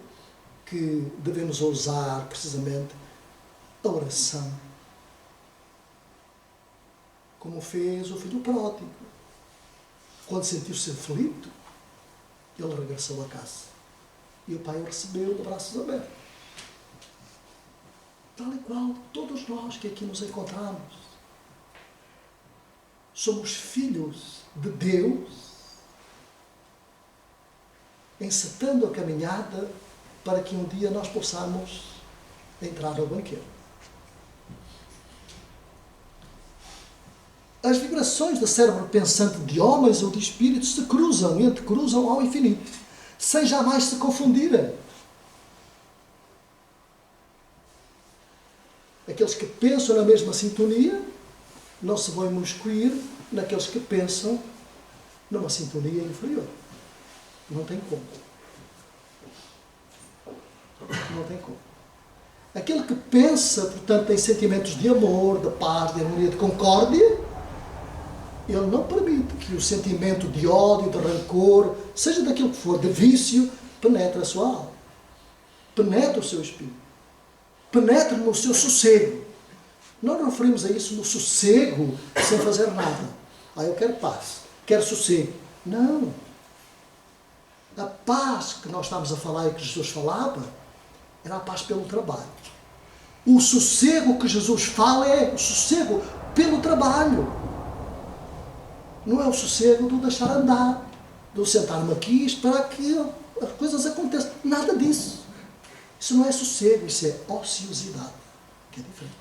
que devemos usar precisamente a oração. Como fez o filho pródigo. Quando sentiu-se aflito, ele regressou a casa. E o pai o recebeu de braços abertos. Tal e qual todos nós que aqui nos encontramos. Somos filhos de Deus, encetando a caminhada para que um dia nós possamos entrar no banquete. As vibrações do cérebro pensante de homens ou de espíritos se cruzam e entrecruzam ao infinito, sem jamais se confundirem. Aqueles que pensam na mesma sintonia não se vão imiscuir naqueles que pensam numa sintonia inferior. Não tem como. Não tem como. Aquele que pensa, portanto, em sentimentos de amor, de paz, de harmonia, de concórdia, ele não permite que o sentimento de ódio, de rancor, seja daquilo que for, de vício, penetre a sua alma. Penetre o seu espírito. Penetre no seu sossego. Não nos referimos a isso no sossego, sem fazer nada. Ah, eu quero paz, quero sossego. Não. A paz que nós estamos a falar e que Jesus falava, era a paz pelo trabalho. O sossego que Jesus fala é o sossego pelo trabalho. Não é o sossego do deixar andar, do sentar-me aqui e esperar que as coisas aconteçam. Nada disso. Isso não é sossego, isso é ociosidade, que é diferente.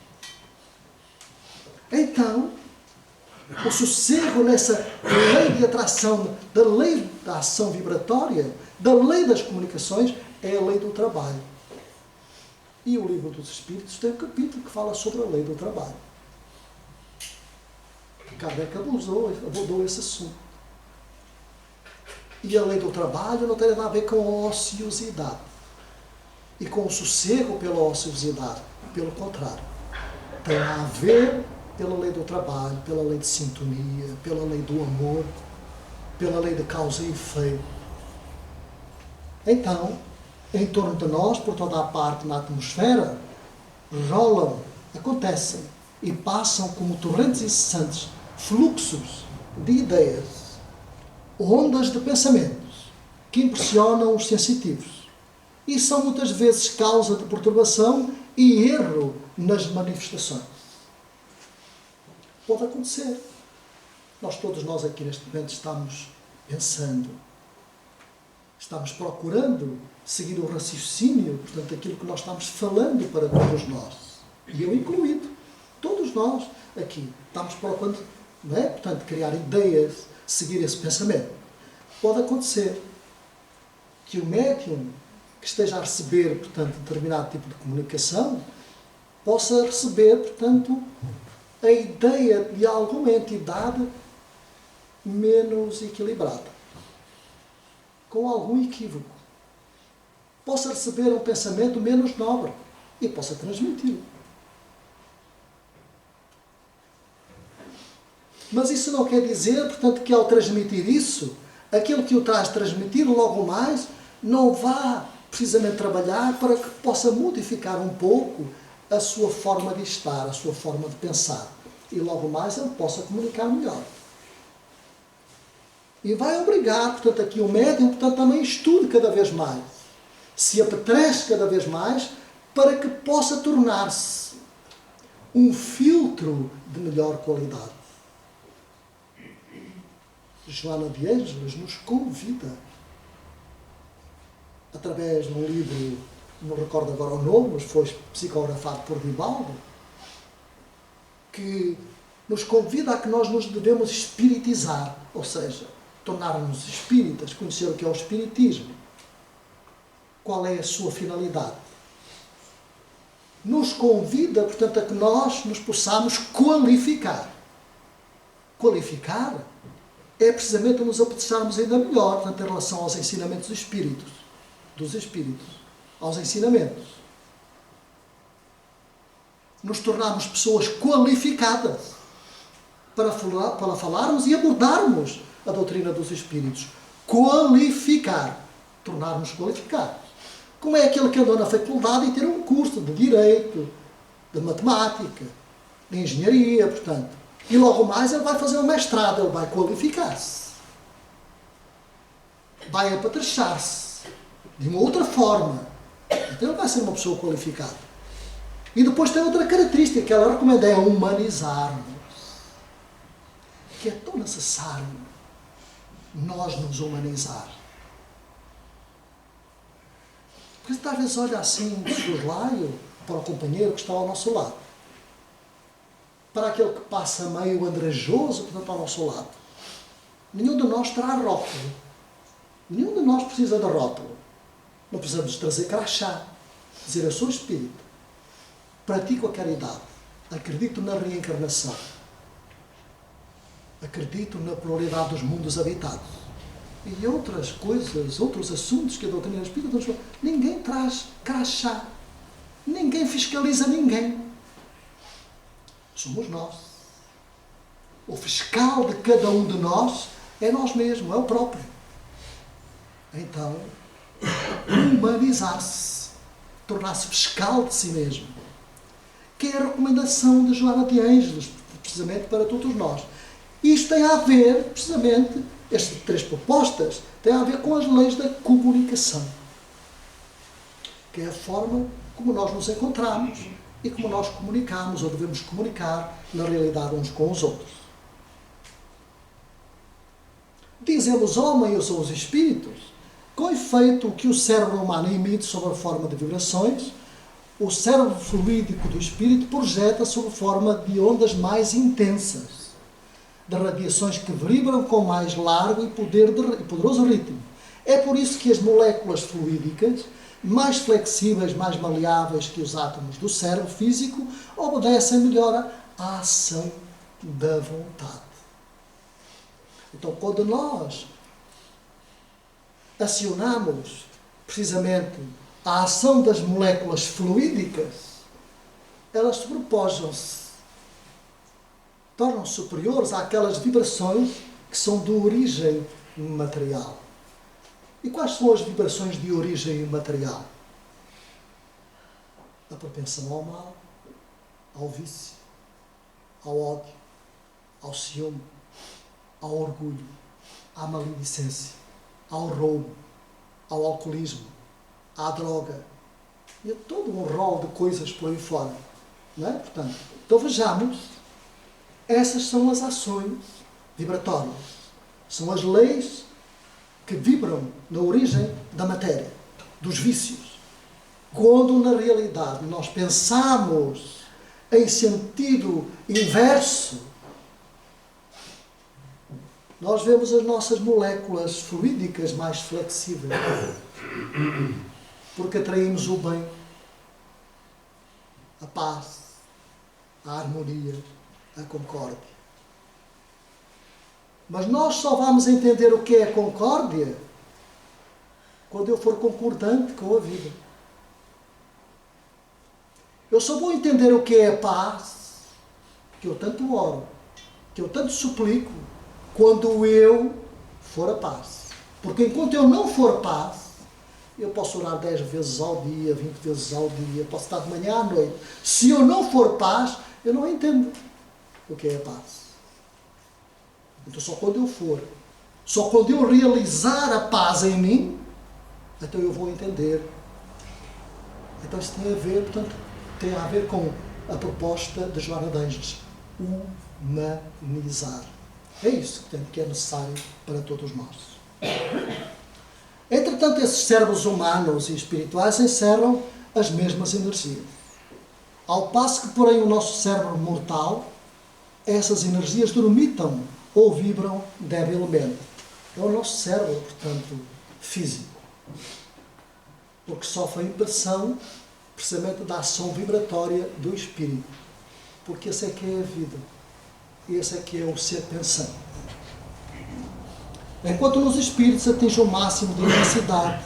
Então, o sossego nessa lei de atração, da lei da ação vibratória, da lei das comunicações, é a lei do trabalho. E o Livro dos Espíritos tem um capítulo que fala sobre a lei do trabalho. Kardec abordou esse assunto. E a lei do trabalho não tem nada a ver com a ociosidade. E com o sossego pela ociosidade. Pelo contrário. Tem a ver pela lei do trabalho, pela lei de sintonia, pela lei do amor, pela lei de causa e efeito. Então, em torno de nós, por toda a parte na atmosfera, rolam, acontecem e passam como torrentes incessantes fluxos de ideias, ondas de pensamentos que impressionam os sensitivos e são muitas vezes causa de perturbação e erro nas manifestações. Pode acontecer. Todos nós aqui neste momento estamos pensando Estamos procurando seguir o raciocínio, portanto, aquilo que nós estamos falando para todos nós. E eu incluído. Todos nós aqui estamos procurando, não é? Portanto, criar ideias, seguir esse pensamento. Pode acontecer que o médium que esteja a receber, portanto, determinado tipo de comunicação, possa receber, portanto, a ideia de alguma entidade menos equilibrada, com algum equívoco. Possa receber um pensamento menos nobre e possa transmiti-lo. Mas isso não quer dizer, portanto, que ao transmitir isso, aquele que o traz transmitir logo mais não vá precisamente trabalhar para que possa modificar um pouco a sua forma de estar, a sua forma de pensar. E logo mais ele possa comunicar melhor. E vai obrigar, portanto, aqui o médium, portanto, também estude cada vez mais. Se apetreche cada vez mais para que possa tornar-se um filtro de melhor qualidade. Joana de Ângeles nos convida, através de um livro, não recordo agora o nome, mas foi psicografado por Dibaldo, que nos convida a que nós nos devemos espiritizar, ou seja, tornar-nos espíritas, conhecer o que é o espiritismo, qual é a sua finalidade. Nos convida, portanto, a que nós nos possamos qualificar. Qualificar é precisamente nos apetrecharmos ainda melhor, portanto, em relação aos ensinamentos dos espíritos, aos ensinamentos. Nos tornarmos pessoas qualificadas para falarmos e abordarmos a doutrina dos espíritos. Qualificar. Tornarmos qualificados. Como é aquele que andou na faculdade e ter um curso de Direito, de Matemática, de Engenharia, portanto. E logo mais ele vai fazer um mestrado, ele vai qualificar-se. Vai apetrechar-se de uma outra forma. Então ele vai ser uma pessoa qualificada. E depois tem outra característica que ela recomenda, é humanizar-nos. Que é tão necessário nós nos humanizar. Porque às vezes olha assim de soslaio para o companheiro que está ao nosso lado. Para aquele que passa meio andrajoso, portanto, ao nosso lado. Nenhum de nós terá rótulo. Nenhum de nós precisa de rótulo. Não precisamos trazer crachá. Dizer, eu sou espírita. Pratico a caridade. Acredito na reencarnação. Acredito na pluralidade dos mundos habitados. E outras coisas, outros assuntos que a doutrina espírita nos fala. Ninguém traz crachá. Ninguém fiscaliza ninguém. Somos nós. O fiscal de cada um de nós é nós mesmos, é o próprio. Então, humanizar-se, tornar-se fiscal de si mesmo, que é a recomendação de Joana de Ângeles, precisamente para todos nós. Isto tem a ver, precisamente, estas 3 propostas, têm a ver com as leis da comunicação, que é a forma como nós nos encontramos e como nós comunicamos, ou devemos comunicar, na realidade, uns com os outros. Dizemos, homem, são os espíritos, com efeito o que o cérebro humano emite sob a forma de vibrações, o cérebro fluídico do espírito projeta sob forma de ondas mais intensas, de radiações que vibram com mais largo e poderoso ritmo. É por isso que as moléculas fluídicas, mais flexíveis, mais maleáveis que os átomos do cérebro físico, obedecem melhor à ação da vontade. Então, quando nós acionamos precisamente a ação das moléculas fluídicas, elas sobrepojam-se, tornam-se superiores àquelas vibrações que são de origem material. E quais são as vibrações de origem material? A propensão ao mal, ao vício, ao ódio, ao ciúme, ao orgulho, à maledicência, ao roubo, ao alcoolismo, à droga. E a todo um rol de coisas por aí fora. Não é? Portanto, então vejamos, essas são as ações vibratórias. São as leis que vibram na origem da matéria, dos vícios. Quando, na realidade, nós pensamos em sentido inverso, nós vemos as nossas moléculas fluídicas mais flexíveis, porque atraímos o bem, a paz, a harmonia, a concórdia. Mas nós só vamos entender o que é a concórdia quando eu for concordante com a vida. Eu só vou entender o que é a paz, que eu tanto oro, que eu tanto suplico, quando eu for a paz. Porque enquanto eu não for paz, eu posso orar 10 vezes ao dia, 20 vezes ao dia, posso estar de manhã à noite. Se eu não for paz, eu não entendo o que é a paz. Então só quando eu for, só quando eu realizar a paz em mim, então eu vou entender. Então isso tem a ver, portanto, tem a ver com a proposta de Joana de Ângeles. Humanizar. É isso que é necessário para todos nós. Entretanto, esses cérebros humanos e espirituais encerram as mesmas energias. Ao passo que, porém, o nosso cérebro mortal, essas energias dormitam ou vibram debilmente. É o nosso cérebro, portanto, físico. Porque sofre a impressão, precisamente, da ação vibratória do espírito. Porque essa é que é a vida. Esse é que é o ser pensante. Enquanto nos espíritos atinge o máximo de intensidade,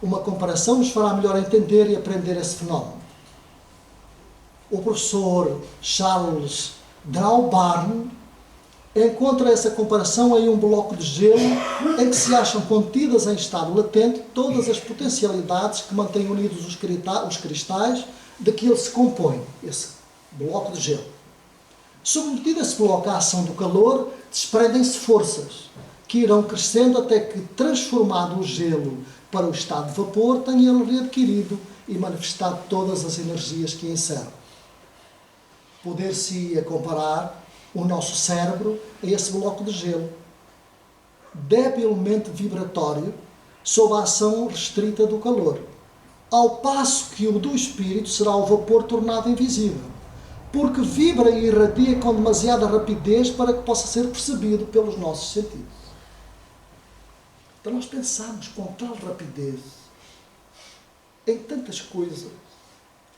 uma comparação nos fará melhor entender e aprender esse fenómeno. O professor Charles Drawbarn encontra essa comparação em um bloco de gelo em que se acham contidas em estado latente todas as potencialidades que mantêm unidos os cristais de que ele se compõe, esse bloco de gelo. Submetido esse bloco à ação do calor, desprendem-se forças que irão crescendo até que, transformado o gelo para o estado de vapor, tenha ele readquirido e manifestado todas as energias que encerram. Poder-se-ia comparar o nosso cérebro a esse bloco de gelo, debilmente vibratório, sob a ação restrita do calor, ao passo que o do espírito será o vapor tornado invisível, porque vibra e irradia com demasiada rapidez para que possa ser percebido pelos nossos sentidos. Então nós pensamos com tal rapidez em tantas coisas,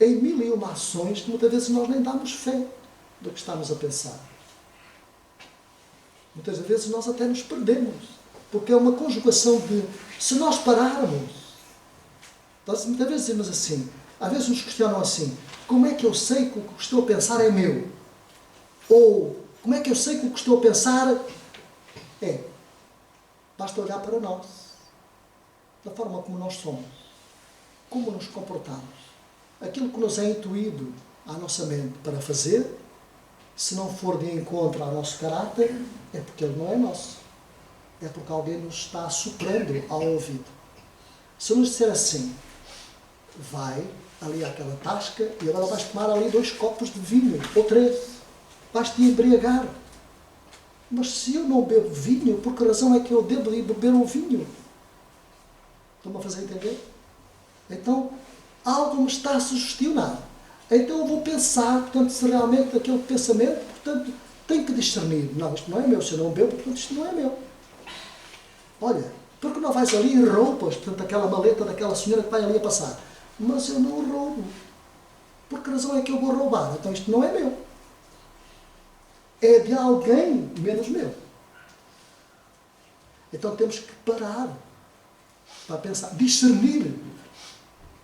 em mil e uma ações, que muitas vezes nós nem damos fé do que estamos a pensar. Muitas vezes nós até nos perdemos, porque é uma conjugação de, se nós pararmos, nós muitas vezes dizemos assim, às vezes nos questionam assim, como é que eu sei que o que estou a pensar é meu? Ou, como é que eu sei que o que estou a pensar é? Basta olhar para nós, da forma como nós somos, como nos comportamos. Aquilo que nos é intuído à nossa mente para fazer, se não for de encontro ao nosso caráter, é porque ele não é nosso. É porque alguém nos está soprando ao ouvido. Se nos disser assim, vai ali àquela tasca e agora vais tomar ali 2 copos de vinho, ou 3, vais-te embriagar. Mas se eu não bebo vinho, por que razão é que eu devo beber um vinho? Estão-me a fazer entender? Então, algo me está a sugestionar. Então eu vou pensar, portanto, se realmente aquele pensamento, portanto, tem que discernir. Não, isto não é meu, se eu não bebo, portanto, isto não é meu. Olha, porque não vais ali e roupas, portanto, aquela maleta daquela senhora que vai ali a passar? Mas eu não roubo. Por que razão é que eu vou roubar? Então isto não é meu. É de alguém menos meu. Então temos que parar para pensar, discernir.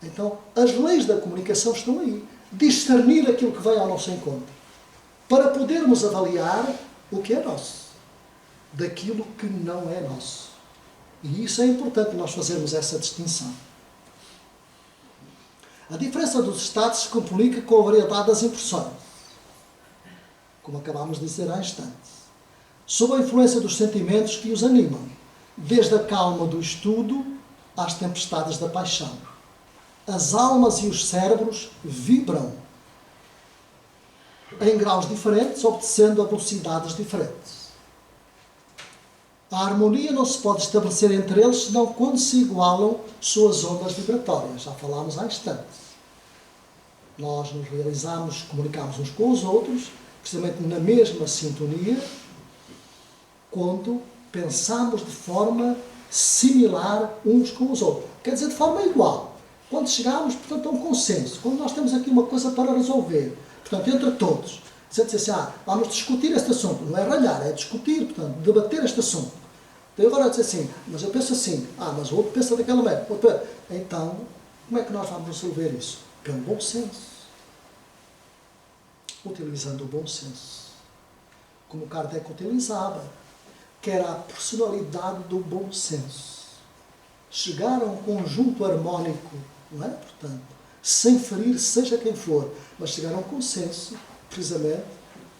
Então as leis da comunicação estão aí. Discernir aquilo que vem ao nosso encontro. Para podermos avaliar o que é nosso. Daquilo que não é nosso. E isso é importante nós fazermos essa distinção. A diferença dos estados se complica com a variedade das impressões, como acabámos de dizer há instantes, sob a influência dos sentimentos que os animam, desde a calma do estudo às tempestades da paixão. As almas e os cérebros vibram em graus diferentes, obedecendo a velocidades diferentes. A harmonia não se pode estabelecer entre eles senão quando se igualam suas ondas vibratórias. Já falámos há instantes. Nós nos realizamos, comunicamos uns com os outros, precisamente na mesma sintonia, quando pensamos de forma similar uns com os outros. Quer dizer, de forma igual. Quando chegamos, portanto, a um consenso. Quando nós temos aqui uma coisa para resolver, portanto, entre todos. Dizer assim, vamos discutir este assunto. Não é ralhar, é discutir, portanto, debater este assunto. Então agora dizer assim, mas eu penso assim, mas o outro pensa daquela maneira. Então, como é que nós vamos resolver isso? Pelo bom senso. Utilizando o bom senso. Como Kardec utilizava, que era a personalidade do bom senso. Chegar a um conjunto harmónico, não é? Portanto, sem ferir seja quem for, mas chegar a um consenso, precisamente,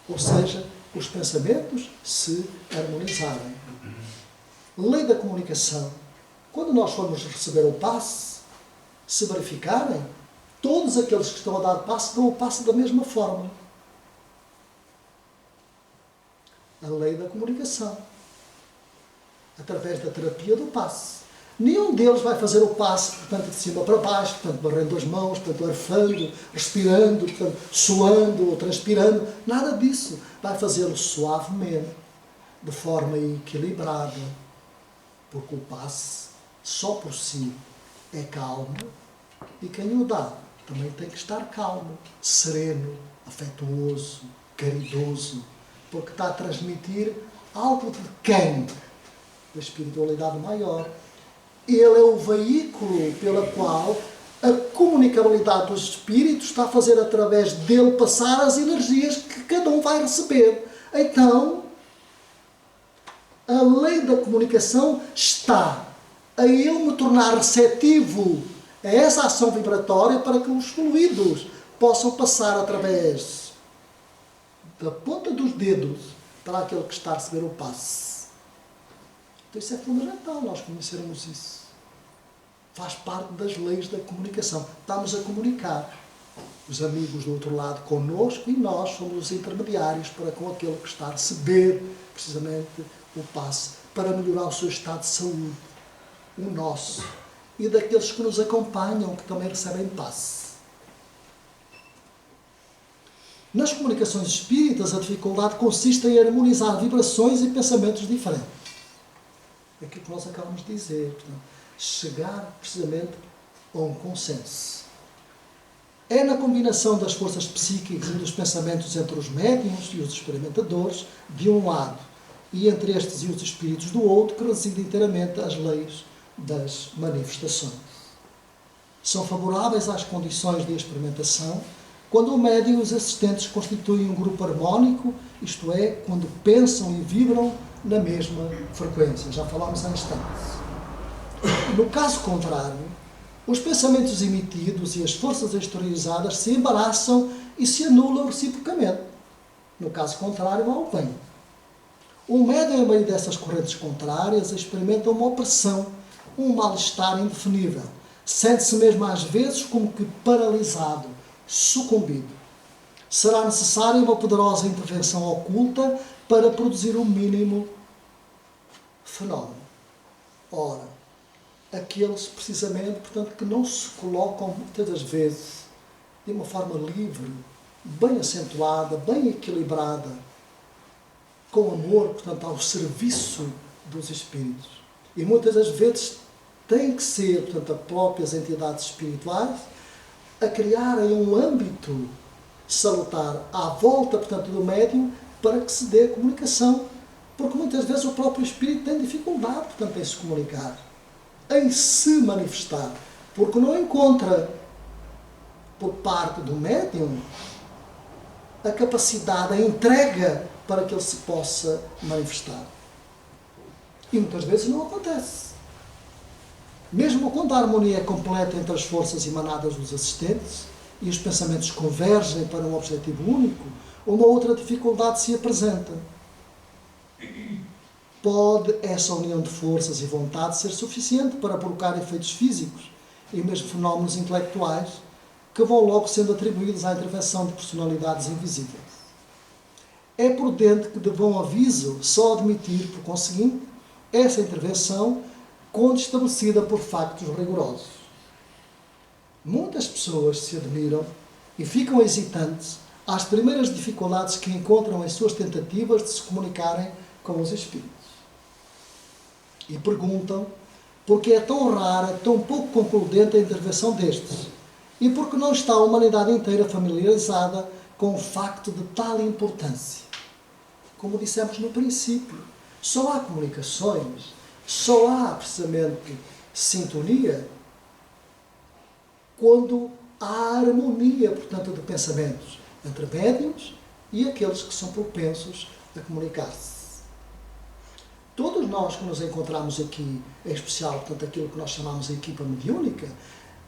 ou seja, os pensamentos se harmonizarem. Lei da comunicação. Quando nós formos receber o passe, se verificarem, todos aqueles que estão a dar passe dão o passe da mesma forma. A lei da comunicação. Através da terapia do passe. Nenhum deles vai fazer o passe, portanto, de cima para baixo, portanto, barrendo as mãos, portanto, arfando, respirando, portanto, suando ou transpirando. Nada disso. Vai fazê-lo suavemente, de forma equilibrada, porque o passe, só por si, é calmo, e quem o dá também tem que estar calmo, sereno, afetuoso, caridoso, porque está a transmitir algo de quem? Da espiritualidade maior. Ele é o veículo pela qual a comunicabilidade dos espíritos está a fazer através dele passar as energias que cada um vai receber. Então, a lei da comunicação está a eu me tornar receptivo a essa ação vibratória para que os fluidos possam passar através da ponta dos dedos para aquele que está a receber o passe. Então isso é fundamental, nós conhecermos isso. Faz parte das leis da comunicação. Estamos a comunicar. Os amigos do outro lado connosco e nós somos os intermediários para com aquele que está a receber precisamente o passe, para melhorar o seu estado de saúde, o nosso, e daqueles que nos acompanham, que também recebem passe. Nas comunicações espíritas, a dificuldade consiste em harmonizar vibrações e pensamentos diferentes. É aquilo que nós acabamos de dizer. Portanto, chegar precisamente a um consenso. É na combinação das forças psíquicas e dos pensamentos entre os médiuns e os experimentadores, de um lado, e entre estes e os espíritos do outro, que residem inteiramente as leis das manifestações. São favoráveis às condições de experimentação quando o médium e os assistentes constituem um grupo harmónico, isto é, quando pensam e vibram na mesma frequência. Já falámos há instantes. No caso contrário, os pensamentos emitidos e as forças exteriorizadas se embaraçam e se anulam reciprocamente. No caso contrário, há o bem. O médium, em meio dessas correntes contrárias, experimenta uma opressão, um mal-estar indefinível. Sente-se mesmo às vezes como que paralisado, sucumbido. Será necessária uma poderosa intervenção oculta para produzir o mínimo fenómeno. Ora, aqueles precisamente, portanto, que não se colocam muitas das vezes de uma forma livre, bem acentuada, bem equilibrada, com amor, portanto, ao serviço dos espíritos. E muitas das vezes têm que ser, portanto, as próprias entidades espirituais a criarem um âmbito salutar à volta, portanto, do médium para que se dê a comunicação. Porque muitas vezes o próprio espírito tem dificuldade, portanto, em se comunicar, em se manifestar, porque não encontra, por parte do médium, a capacidade, a entrega para que ele se possa manifestar. E muitas vezes não acontece. Mesmo quando a harmonia é completa entre as forças emanadas dos assistentes e os pensamentos convergem para um objetivo único, uma outra dificuldade se apresenta. Pode essa união de forças e vontade ser suficiente para provocar efeitos físicos e mesmo fenómenos intelectuais que vão logo sendo atribuídos à intervenção de personalidades invisíveis. É prudente que de bom aviso só admitir, por conseguinte, essa intervenção quando estabelecida por factos rigorosos. Muitas pessoas se admiram e ficam hesitantes às primeiras dificuldades que encontram em suas tentativas de se comunicarem com os espíritos. E perguntam por que é tão rara, tão pouco concludente a intervenção destes, e por que não está a humanidade inteira familiarizada com o facto de tal importância. Como dissemos no princípio, só há comunicações, só há precisamente sintonia quando há harmonia, portanto, de pensamentos entre médiuns e aqueles que são propensos a comunicar-se. Todos nós que nos encontramos aqui, em especial, portanto, aquilo que nós chamamos de equipa mediúnica,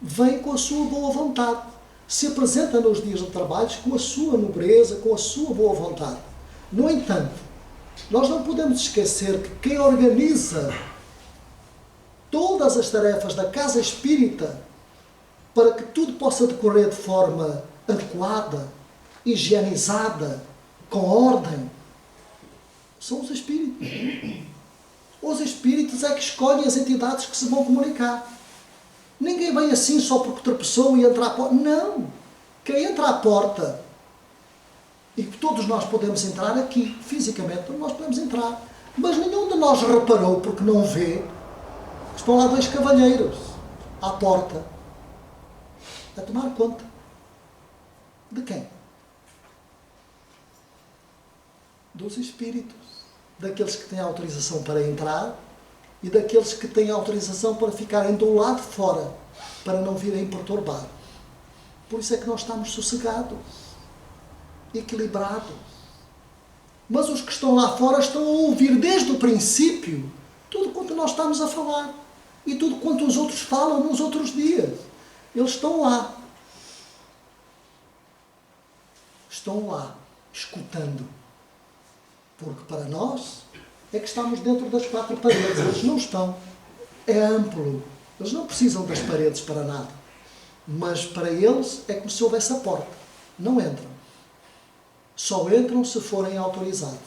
vem com a sua boa vontade, se apresenta nos dias de trabalho com a sua nobreza, com a sua boa vontade. No entanto, nós não podemos esquecer que quem organiza todas as tarefas da casa espírita para que tudo possa decorrer de forma adequada, higienizada, com ordem, são os espíritos. Os espíritos é que escolhem as entidades que se vão comunicar. Ninguém vem assim só porque tropeçou e entra à porta. Não! Quem entra à porta, e que todos nós podemos entrar aqui, fisicamente, nós podemos entrar. Mas nenhum de nós reparou, porque não vê, estão lá dois cavalheiros à porta, a tomar conta. De quem? Dos espíritos. Daqueles que têm autorização para entrar e daqueles que têm autorização para ficarem do lado de fora, para não virem perturbar. Por isso é que nós estamos sossegados, equilibrados. Mas os que estão lá fora estão a ouvir desde o princípio tudo quanto nós estamos a falar e tudo quanto os outros falam nos outros dias. Eles estão lá, escutando. Porque para nós é que estamos dentro das quatro paredes. Eles não estão. É amplo. Eles não precisam das paredes para nada. Mas para eles é como se houvesse a porta. Não entram. Só entram se forem autorizados.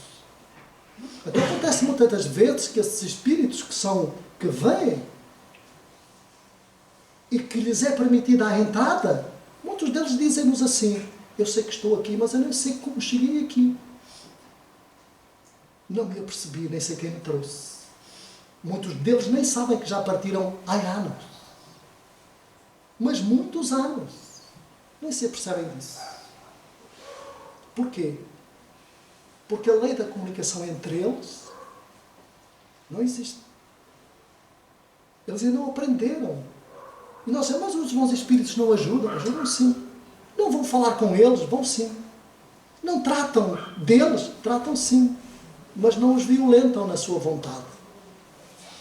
Até acontece muitas vezes que esses espíritos que vêm e que lhes é permitida a entrada, muitos deles dizem-nos assim: eu sei que estou aqui, mas eu nem sei como cheguei aqui. Não me apercebi, nem sei quem me trouxe. Muitos deles nem sabem que já partiram há anos. Mas muitos anos. Nem se apercebem disso. Porquê? Porque a lei da comunicação entre eles não existe. Eles ainda não aprenderam. E nós dizemos, mas os bons espíritos não ajudam? Ajudam sim. Não vão falar com eles? Vão sim. Não tratam deles? Tratam sim. Mas não os violentam na sua vontade.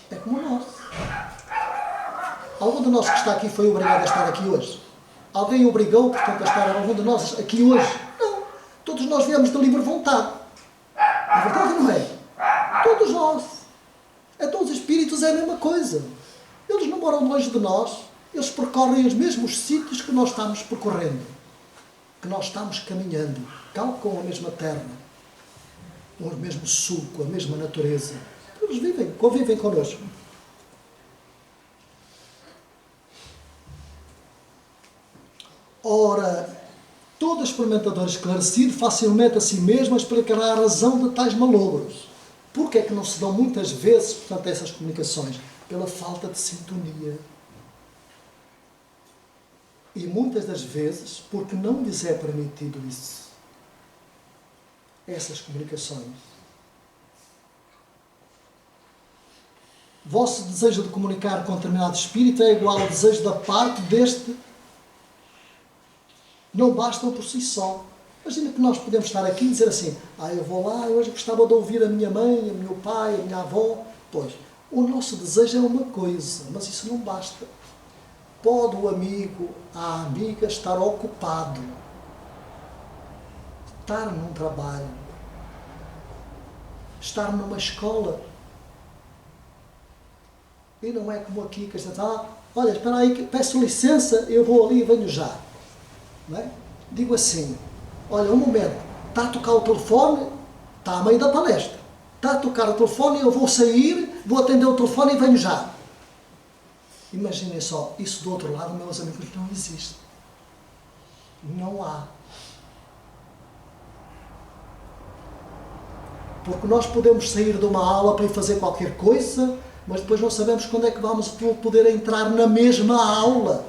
É como nós. Algum de nós que está aqui foi obrigado a estar aqui hoje? Alguém obrigou, portanto, a estar algum de nós aqui hoje? Não. Todos nós viemos de livre vontade. É verdade ou não é? Todos nós. Então os espíritos é a mesma coisa. Eles não moram longe de nós. Eles percorrem os mesmos sítios que nós estamos percorrendo. Que nós estamos caminhando. Calcam a mesma terra. O mesmo sulco, a mesma natureza. Eles convivem connosco. Ora, todo experimentador esclarecido facilmente a si mesmo explicará a razão de tais malogros. Por que é que não se dão muitas vezes, portanto, essas comunicações? Pela falta de sintonia. E muitas das vezes, porque não lhes é permitido isso. Essas comunicações. Vosso desejo de comunicar com determinado espírito é igual ao desejo da parte deste. Não bastam por si só. Imagina que nós podemos estar aqui e dizer assim: eu vou lá, eu hoje gostava de ouvir a minha mãe, o meu pai, a minha avó. Pois, o nosso desejo é uma coisa, mas isso não basta. Pode o amigo, a amiga estar ocupado, estar num trabalho, estar numa escola. E não é como aqui que a gente diz: olha, espera aí, peço licença, eu vou ali e venho já. Não é? Digo assim: olha, um momento, está a tocar o telefone, está a meio da palestra. Está a tocar o telefone, eu vou sair, vou atender o telefone e venho já. Imaginem só, isso do outro lado, meus amigos, não existe. Não há. Porque nós podemos sair de uma aula para ir fazer qualquer coisa, mas depois não sabemos quando é que vamos poder entrar na mesma aula.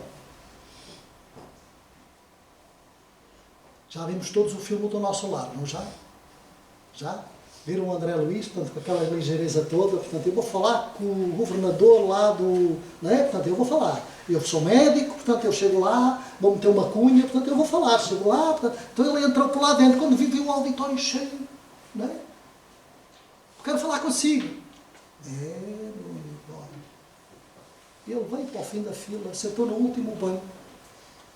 Já vimos todos o filme do Nosso Lar, não já? Já? Viram o André Luiz, portanto, com aquela ligeireza toda, portanto, eu vou falar com o governador lá do... Não é? Portanto, eu vou falar. Eu sou médico, portanto, eu chego lá, vou meter uma cunha, portanto, eu vou falar. Chego lá, portanto, então ele entrou por lá dentro, quando viu o auditório cheio, não é? Quero falar consigo. Meu amigo, ele veio para o fim da fila, sentou no último banco.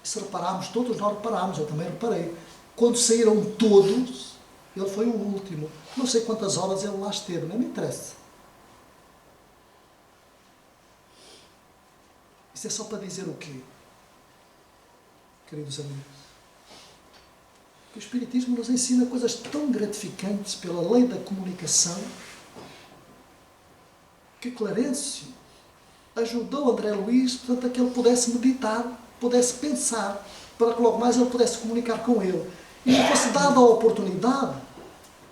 E se reparámos, todos nós reparámos, eu também reparei. Quando saíram todos, ele foi o último. Não sei quantas horas ele lá esteve, não me interessa. Isso é só para dizer o quê? Queridos amigos, que o Espiritismo nos ensina coisas tão gratificantes pela lei da comunicação, que Clarencio ajudou André Luiz, portanto, a que ele pudesse meditar, pudesse pensar, para que logo mais ele pudesse comunicar com ele. E lhe fosse dada a oportunidade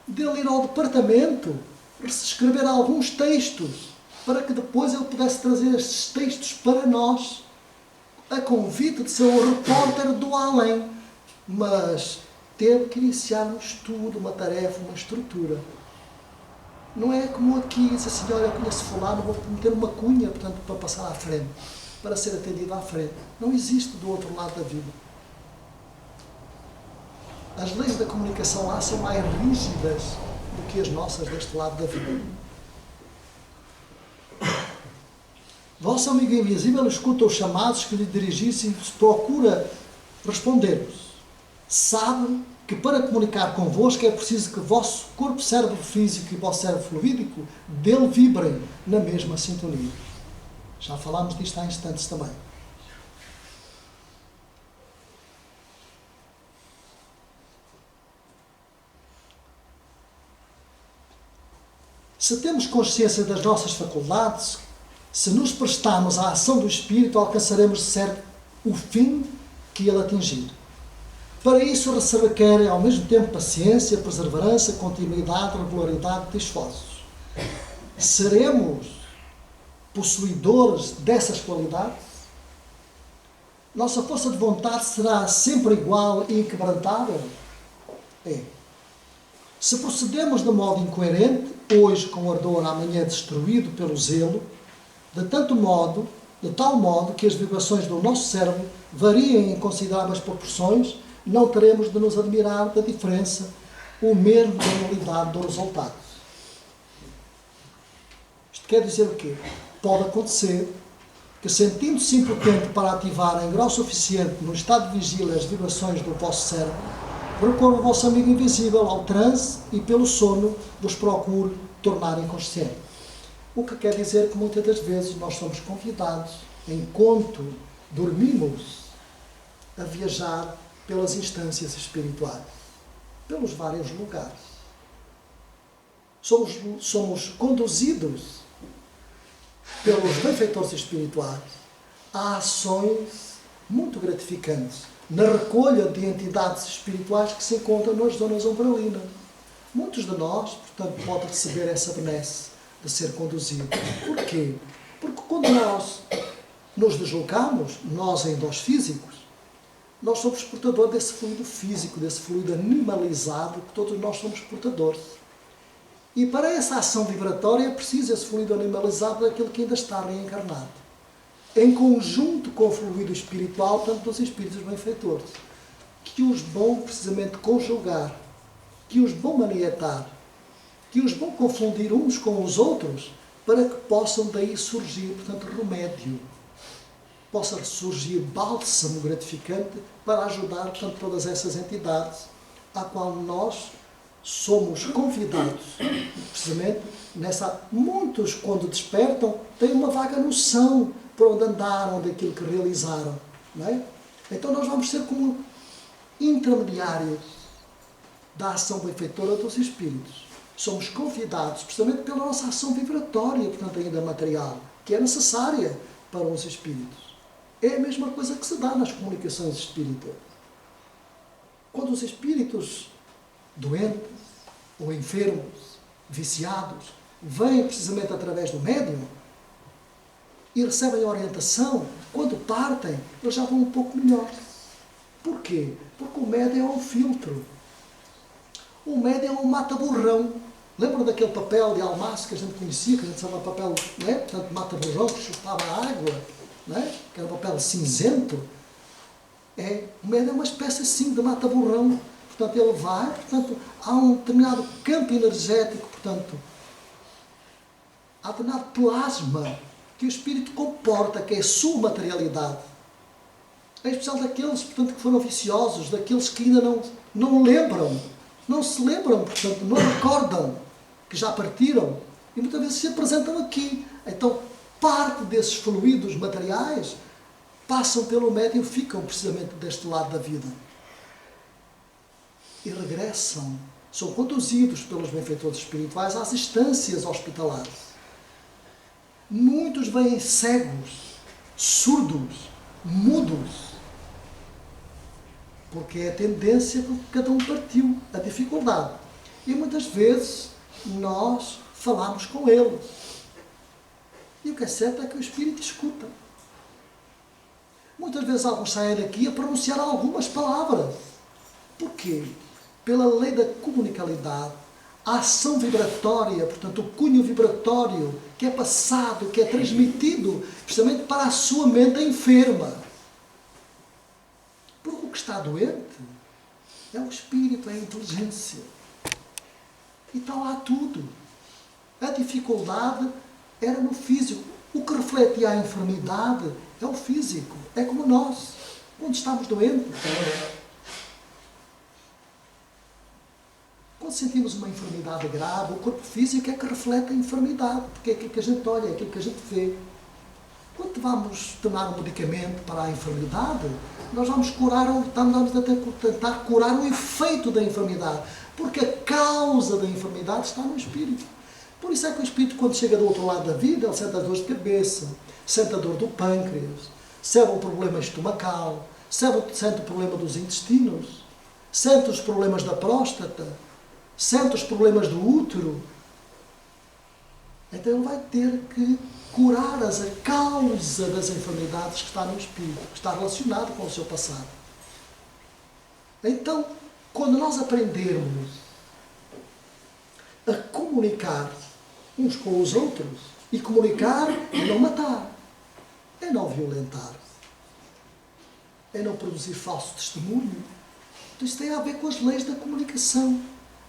de ele ir ao departamento, escrever alguns textos, para que depois ele pudesse trazer estes textos para nós, a convite de ser o repórter do além. Mas teve que iniciar um estudo, uma tarefa, uma estrutura. Não é como aqui, diz assim, olha, eu conheço fulano, vou meter uma cunha, portanto, para passar à frente, para ser atendido à frente. Não existe do outro lado da vida. As leis da comunicação lá são mais rígidas do que as nossas deste lado da vida. Vosso amigo invisível escuta os chamados que lhe dirigissem e procura responder-vos. Sabe que para comunicar convosco é preciso que o vosso corpo, cérebro físico e o vosso cérebro fluídico dele vibrem na mesma sintonia. Já falámos disto há instantes também. Se temos consciência das nossas faculdades, se nos prestarmos à ação do Espírito, alcançaremos de certo o fim que ele atingir. Para isso se requer ao mesmo tempo paciência, perseverança, continuidade, regularidade de esforços. Seremos possuidores dessas qualidades? Nossa força de vontade será sempre igual e inquebrantável? É. Se procedemos de modo incoerente, hoje com ardor, amanhã destruído pelo zelo, de tal modo que as vibrações do nosso cérebro variem em consideráveis proporções, não teremos de nos admirar da diferença ou mesmo da nulidade do resultado. Isto quer dizer o quê? Pode acontecer que, sentindo-se impotente para ativar em grau suficiente no estado de vigília as vibrações do vosso cérebro, recorra o vosso amigo invisível ao transe e pelo sono vos procure tornar inconsciente. O que quer dizer que muitas das vezes nós somos convidados, enquanto dormimos, a viajar pelas instâncias espirituais, pelos vários lugares. Somos conduzidos pelos benfeitores espirituais a ações muito gratificantes na recolha de entidades espirituais que se encontram nas zonas umbralinas. Muitos de nós, portanto, podem receber essa benesse de ser conduzido. Porquê? Porque quando nós nos deslocamos, nós ainda os físicos, nós somos portadores desse fluido físico, desse fluido animalizado que todos nós somos portadores. E para essa ação vibratória é preciso esse fluido animalizado daquele que ainda está reencarnado. Em conjunto com o fluido espiritual, tanto dos espíritos benfeitores, que os vão precisamente conjugar, que os vão manietar, que os vão confundir uns com os outros, para que possam daí surgir, portanto, remédio. Possa surgir bálsamo gratificante para ajudar, portanto, todas essas entidades à qual nós somos convidados. Precisamente, muitos, quando despertam, têm uma vaga noção por onde andaram, daquilo que realizaram. Não é? Então nós vamos ser como intermediários da ação benfeitora dos espíritos. somos convidados, precisamente pela nossa ação vibratória, portanto ainda material, que é necessária para os espíritos. É a mesma coisa que se dá nas comunicações espíritas. Quando os espíritos doentes ou enfermos, viciados, vêm precisamente através do médium e recebem orientação, quando partem, eles já vão um pouco melhor. Porquê? Porque o médium é um filtro. O médium é um mata-borrão. Lembram daquele papel de almaço que a gente conhecia, que a gente chamava papel, não é? Portanto, mata-borrão, que chupava a água, não é? Que era um papel cinzento. O médium é uma espécie assim de mata-borrão. Portanto, ele vai, portanto, há um determinado campo energético, portanto, há determinado plasma que o espírito comporta, que é a sua materialidade. Em especial daqueles, portanto, que foram viciosos, daqueles que ainda não lembram, não se lembram, portanto, não recordam que já partiram e muitas vezes se apresentam aqui. Então, parte desses fluidos materiais passam pelo médium e ficam precisamente deste lado da vida. E regressam, são conduzidos pelos benfeitores espirituais às instâncias hospitalares. Muitos vêm cegos, surdos, mudos, porque é a tendência que cada um partiu, a dificuldade. E muitas vezes nós falamos com eles. E o que é certo é que o espírito escuta. Muitas vezes alguns saem daqui a pronunciar algumas palavras. Porquê? Pela lei da comunicabilidade, a ação vibratória, portanto o cunho vibratório que é passado, que é transmitido precisamente para a sua mente enferma. Porque o que está doente é o espírito, é a inteligência. E está lá tudo. A dificuldade era no físico. O que reflete a enfermidade é o físico. É como nós, quando estamos doentes. Quando sentimos uma enfermidade grave, o corpo físico é que reflete a enfermidade, porque é aquilo que a gente olha, é aquilo que a gente vê. Quando vamos tomar um medicamento para a enfermidade, nós vamos estamos a tentar curar o efeito da enfermidade, porque a causa da enfermidade está no espírito. Por isso é que o espírito, quando chega do outro lado da vida, ele sente a dor de cabeça, sente a dor do pâncreas, sente o problema estomacal, sente o problema dos intestinos, sente os problemas da próstata, sente os problemas do útero. Então ele vai ter que curar a causa das enfermidades que está no espírito, que está relacionado com o seu passado. Então, quando nós aprendermos a comunicar uns com os outros, e comunicar é não matar, é não violentar, é não produzir falso testemunho. Então isso tem a ver com as leis da comunicação.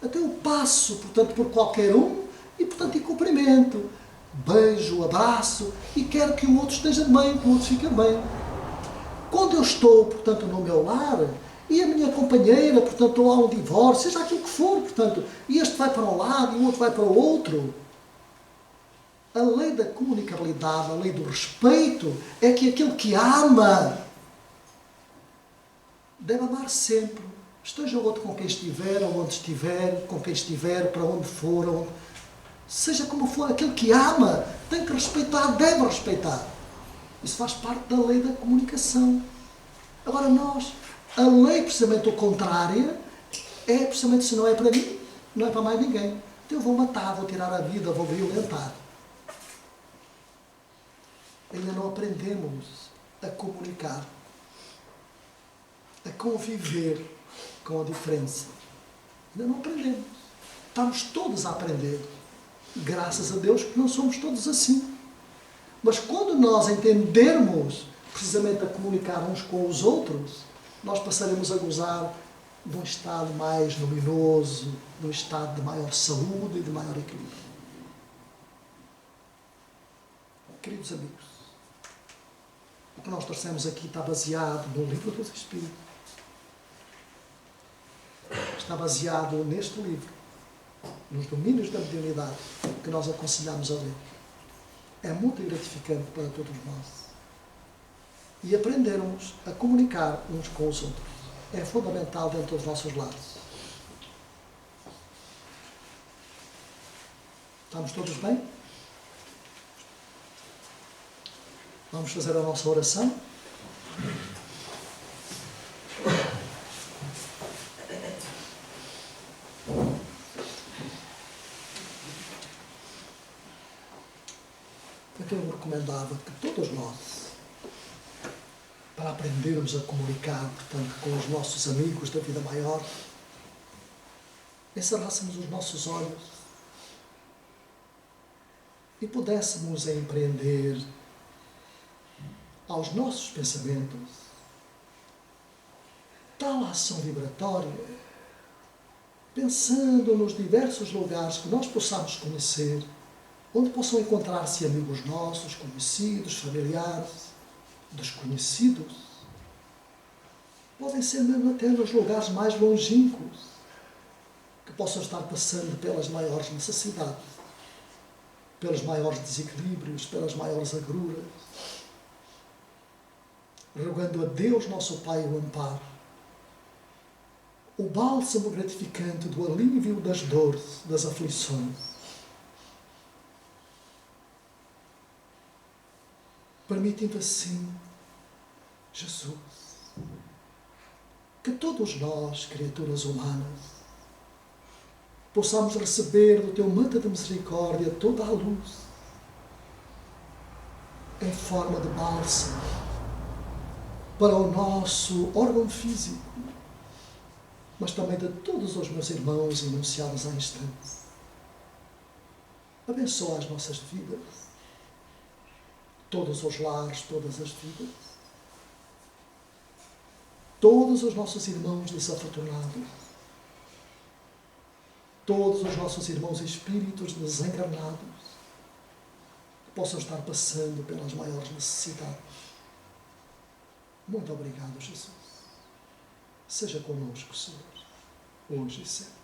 Até eu passo, portanto, por qualquer um e, portanto, em cumprimento, beijo, abraço e quero que o outro esteja bem, que o outro fique bem. Quando eu estou, portanto, no meu lar e a minha companheira, portanto, ou há um divórcio, seja aquilo que for, portanto, e este vai para um lado e o outro vai para o outro, a lei da comunicabilidade, a lei do respeito, é que aquele que ama deve amar sempre. Esteja o outro com quem estiver, onde estiver, com quem estiver, para onde for, seja como for, aquele que ama tem que respeitar, deve respeitar. Isso faz parte da lei da comunicação. Agora nós, a lei precisamente o contrária, é precisamente se não é para mim, não é para mais ninguém. Então eu vou matar, vou tirar a vida, vou violentar. Ainda não aprendemos a comunicar, a conviver com a diferença. Ainda não aprendemos. Estamos todos a aprender. Graças a Deus que não somos todos assim. Mas quando nós entendermos precisamente a comunicar uns com os outros, nós passaremos a gozar de um estado mais luminoso, de um estado de maior saúde e de maior equilíbrio. Queridos amigos, o que nós trouxemos aqui está baseado no livro dos Espíritos. Está baseado neste livro, nos domínios da mediunidade que nós aconselhamos a ler. É muito gratificante para todos nós. E aprendermos a comunicar uns com os outros. É fundamental dentro dos nossos lares. Estamos todos bem? Vamos fazer a nossa oração? Então eu recomendava que todos nós, para aprendermos a comunicar, portanto, com os nossos amigos da vida maior, encerrássemos os nossos olhos e pudéssemos empreender aos nossos pensamentos tal ação vibratória, pensando nos diversos lugares que nós possamos conhecer, onde possam encontrar-se amigos nossos, conhecidos, familiares, desconhecidos. Podem ser mesmo até nos lugares mais longínquos, que possam estar passando pelas maiores necessidades, pelos maiores desequilíbrios, pelas maiores agruras, rogando a Deus, nosso Pai, o amparo, o bálsamo gratificante do alívio das dores, das aflições. Permitindo assim, Jesus, que todos nós, criaturas humanas, possamos receber do Teu manto de misericórdia toda a luz, em forma de bálsamo, para o nosso órgão físico, mas também de todos os meus irmãos enunciados há instantes. Abençoa as nossas vidas, todos os lares, todas as vidas, todos os nossos irmãos desafortunados, todos os nossos irmãos espíritos desencarnados, que possam estar passando pelas maiores necessidades. Muito obrigado, Jesus. Seja conosco, Senhor, hoje e sempre.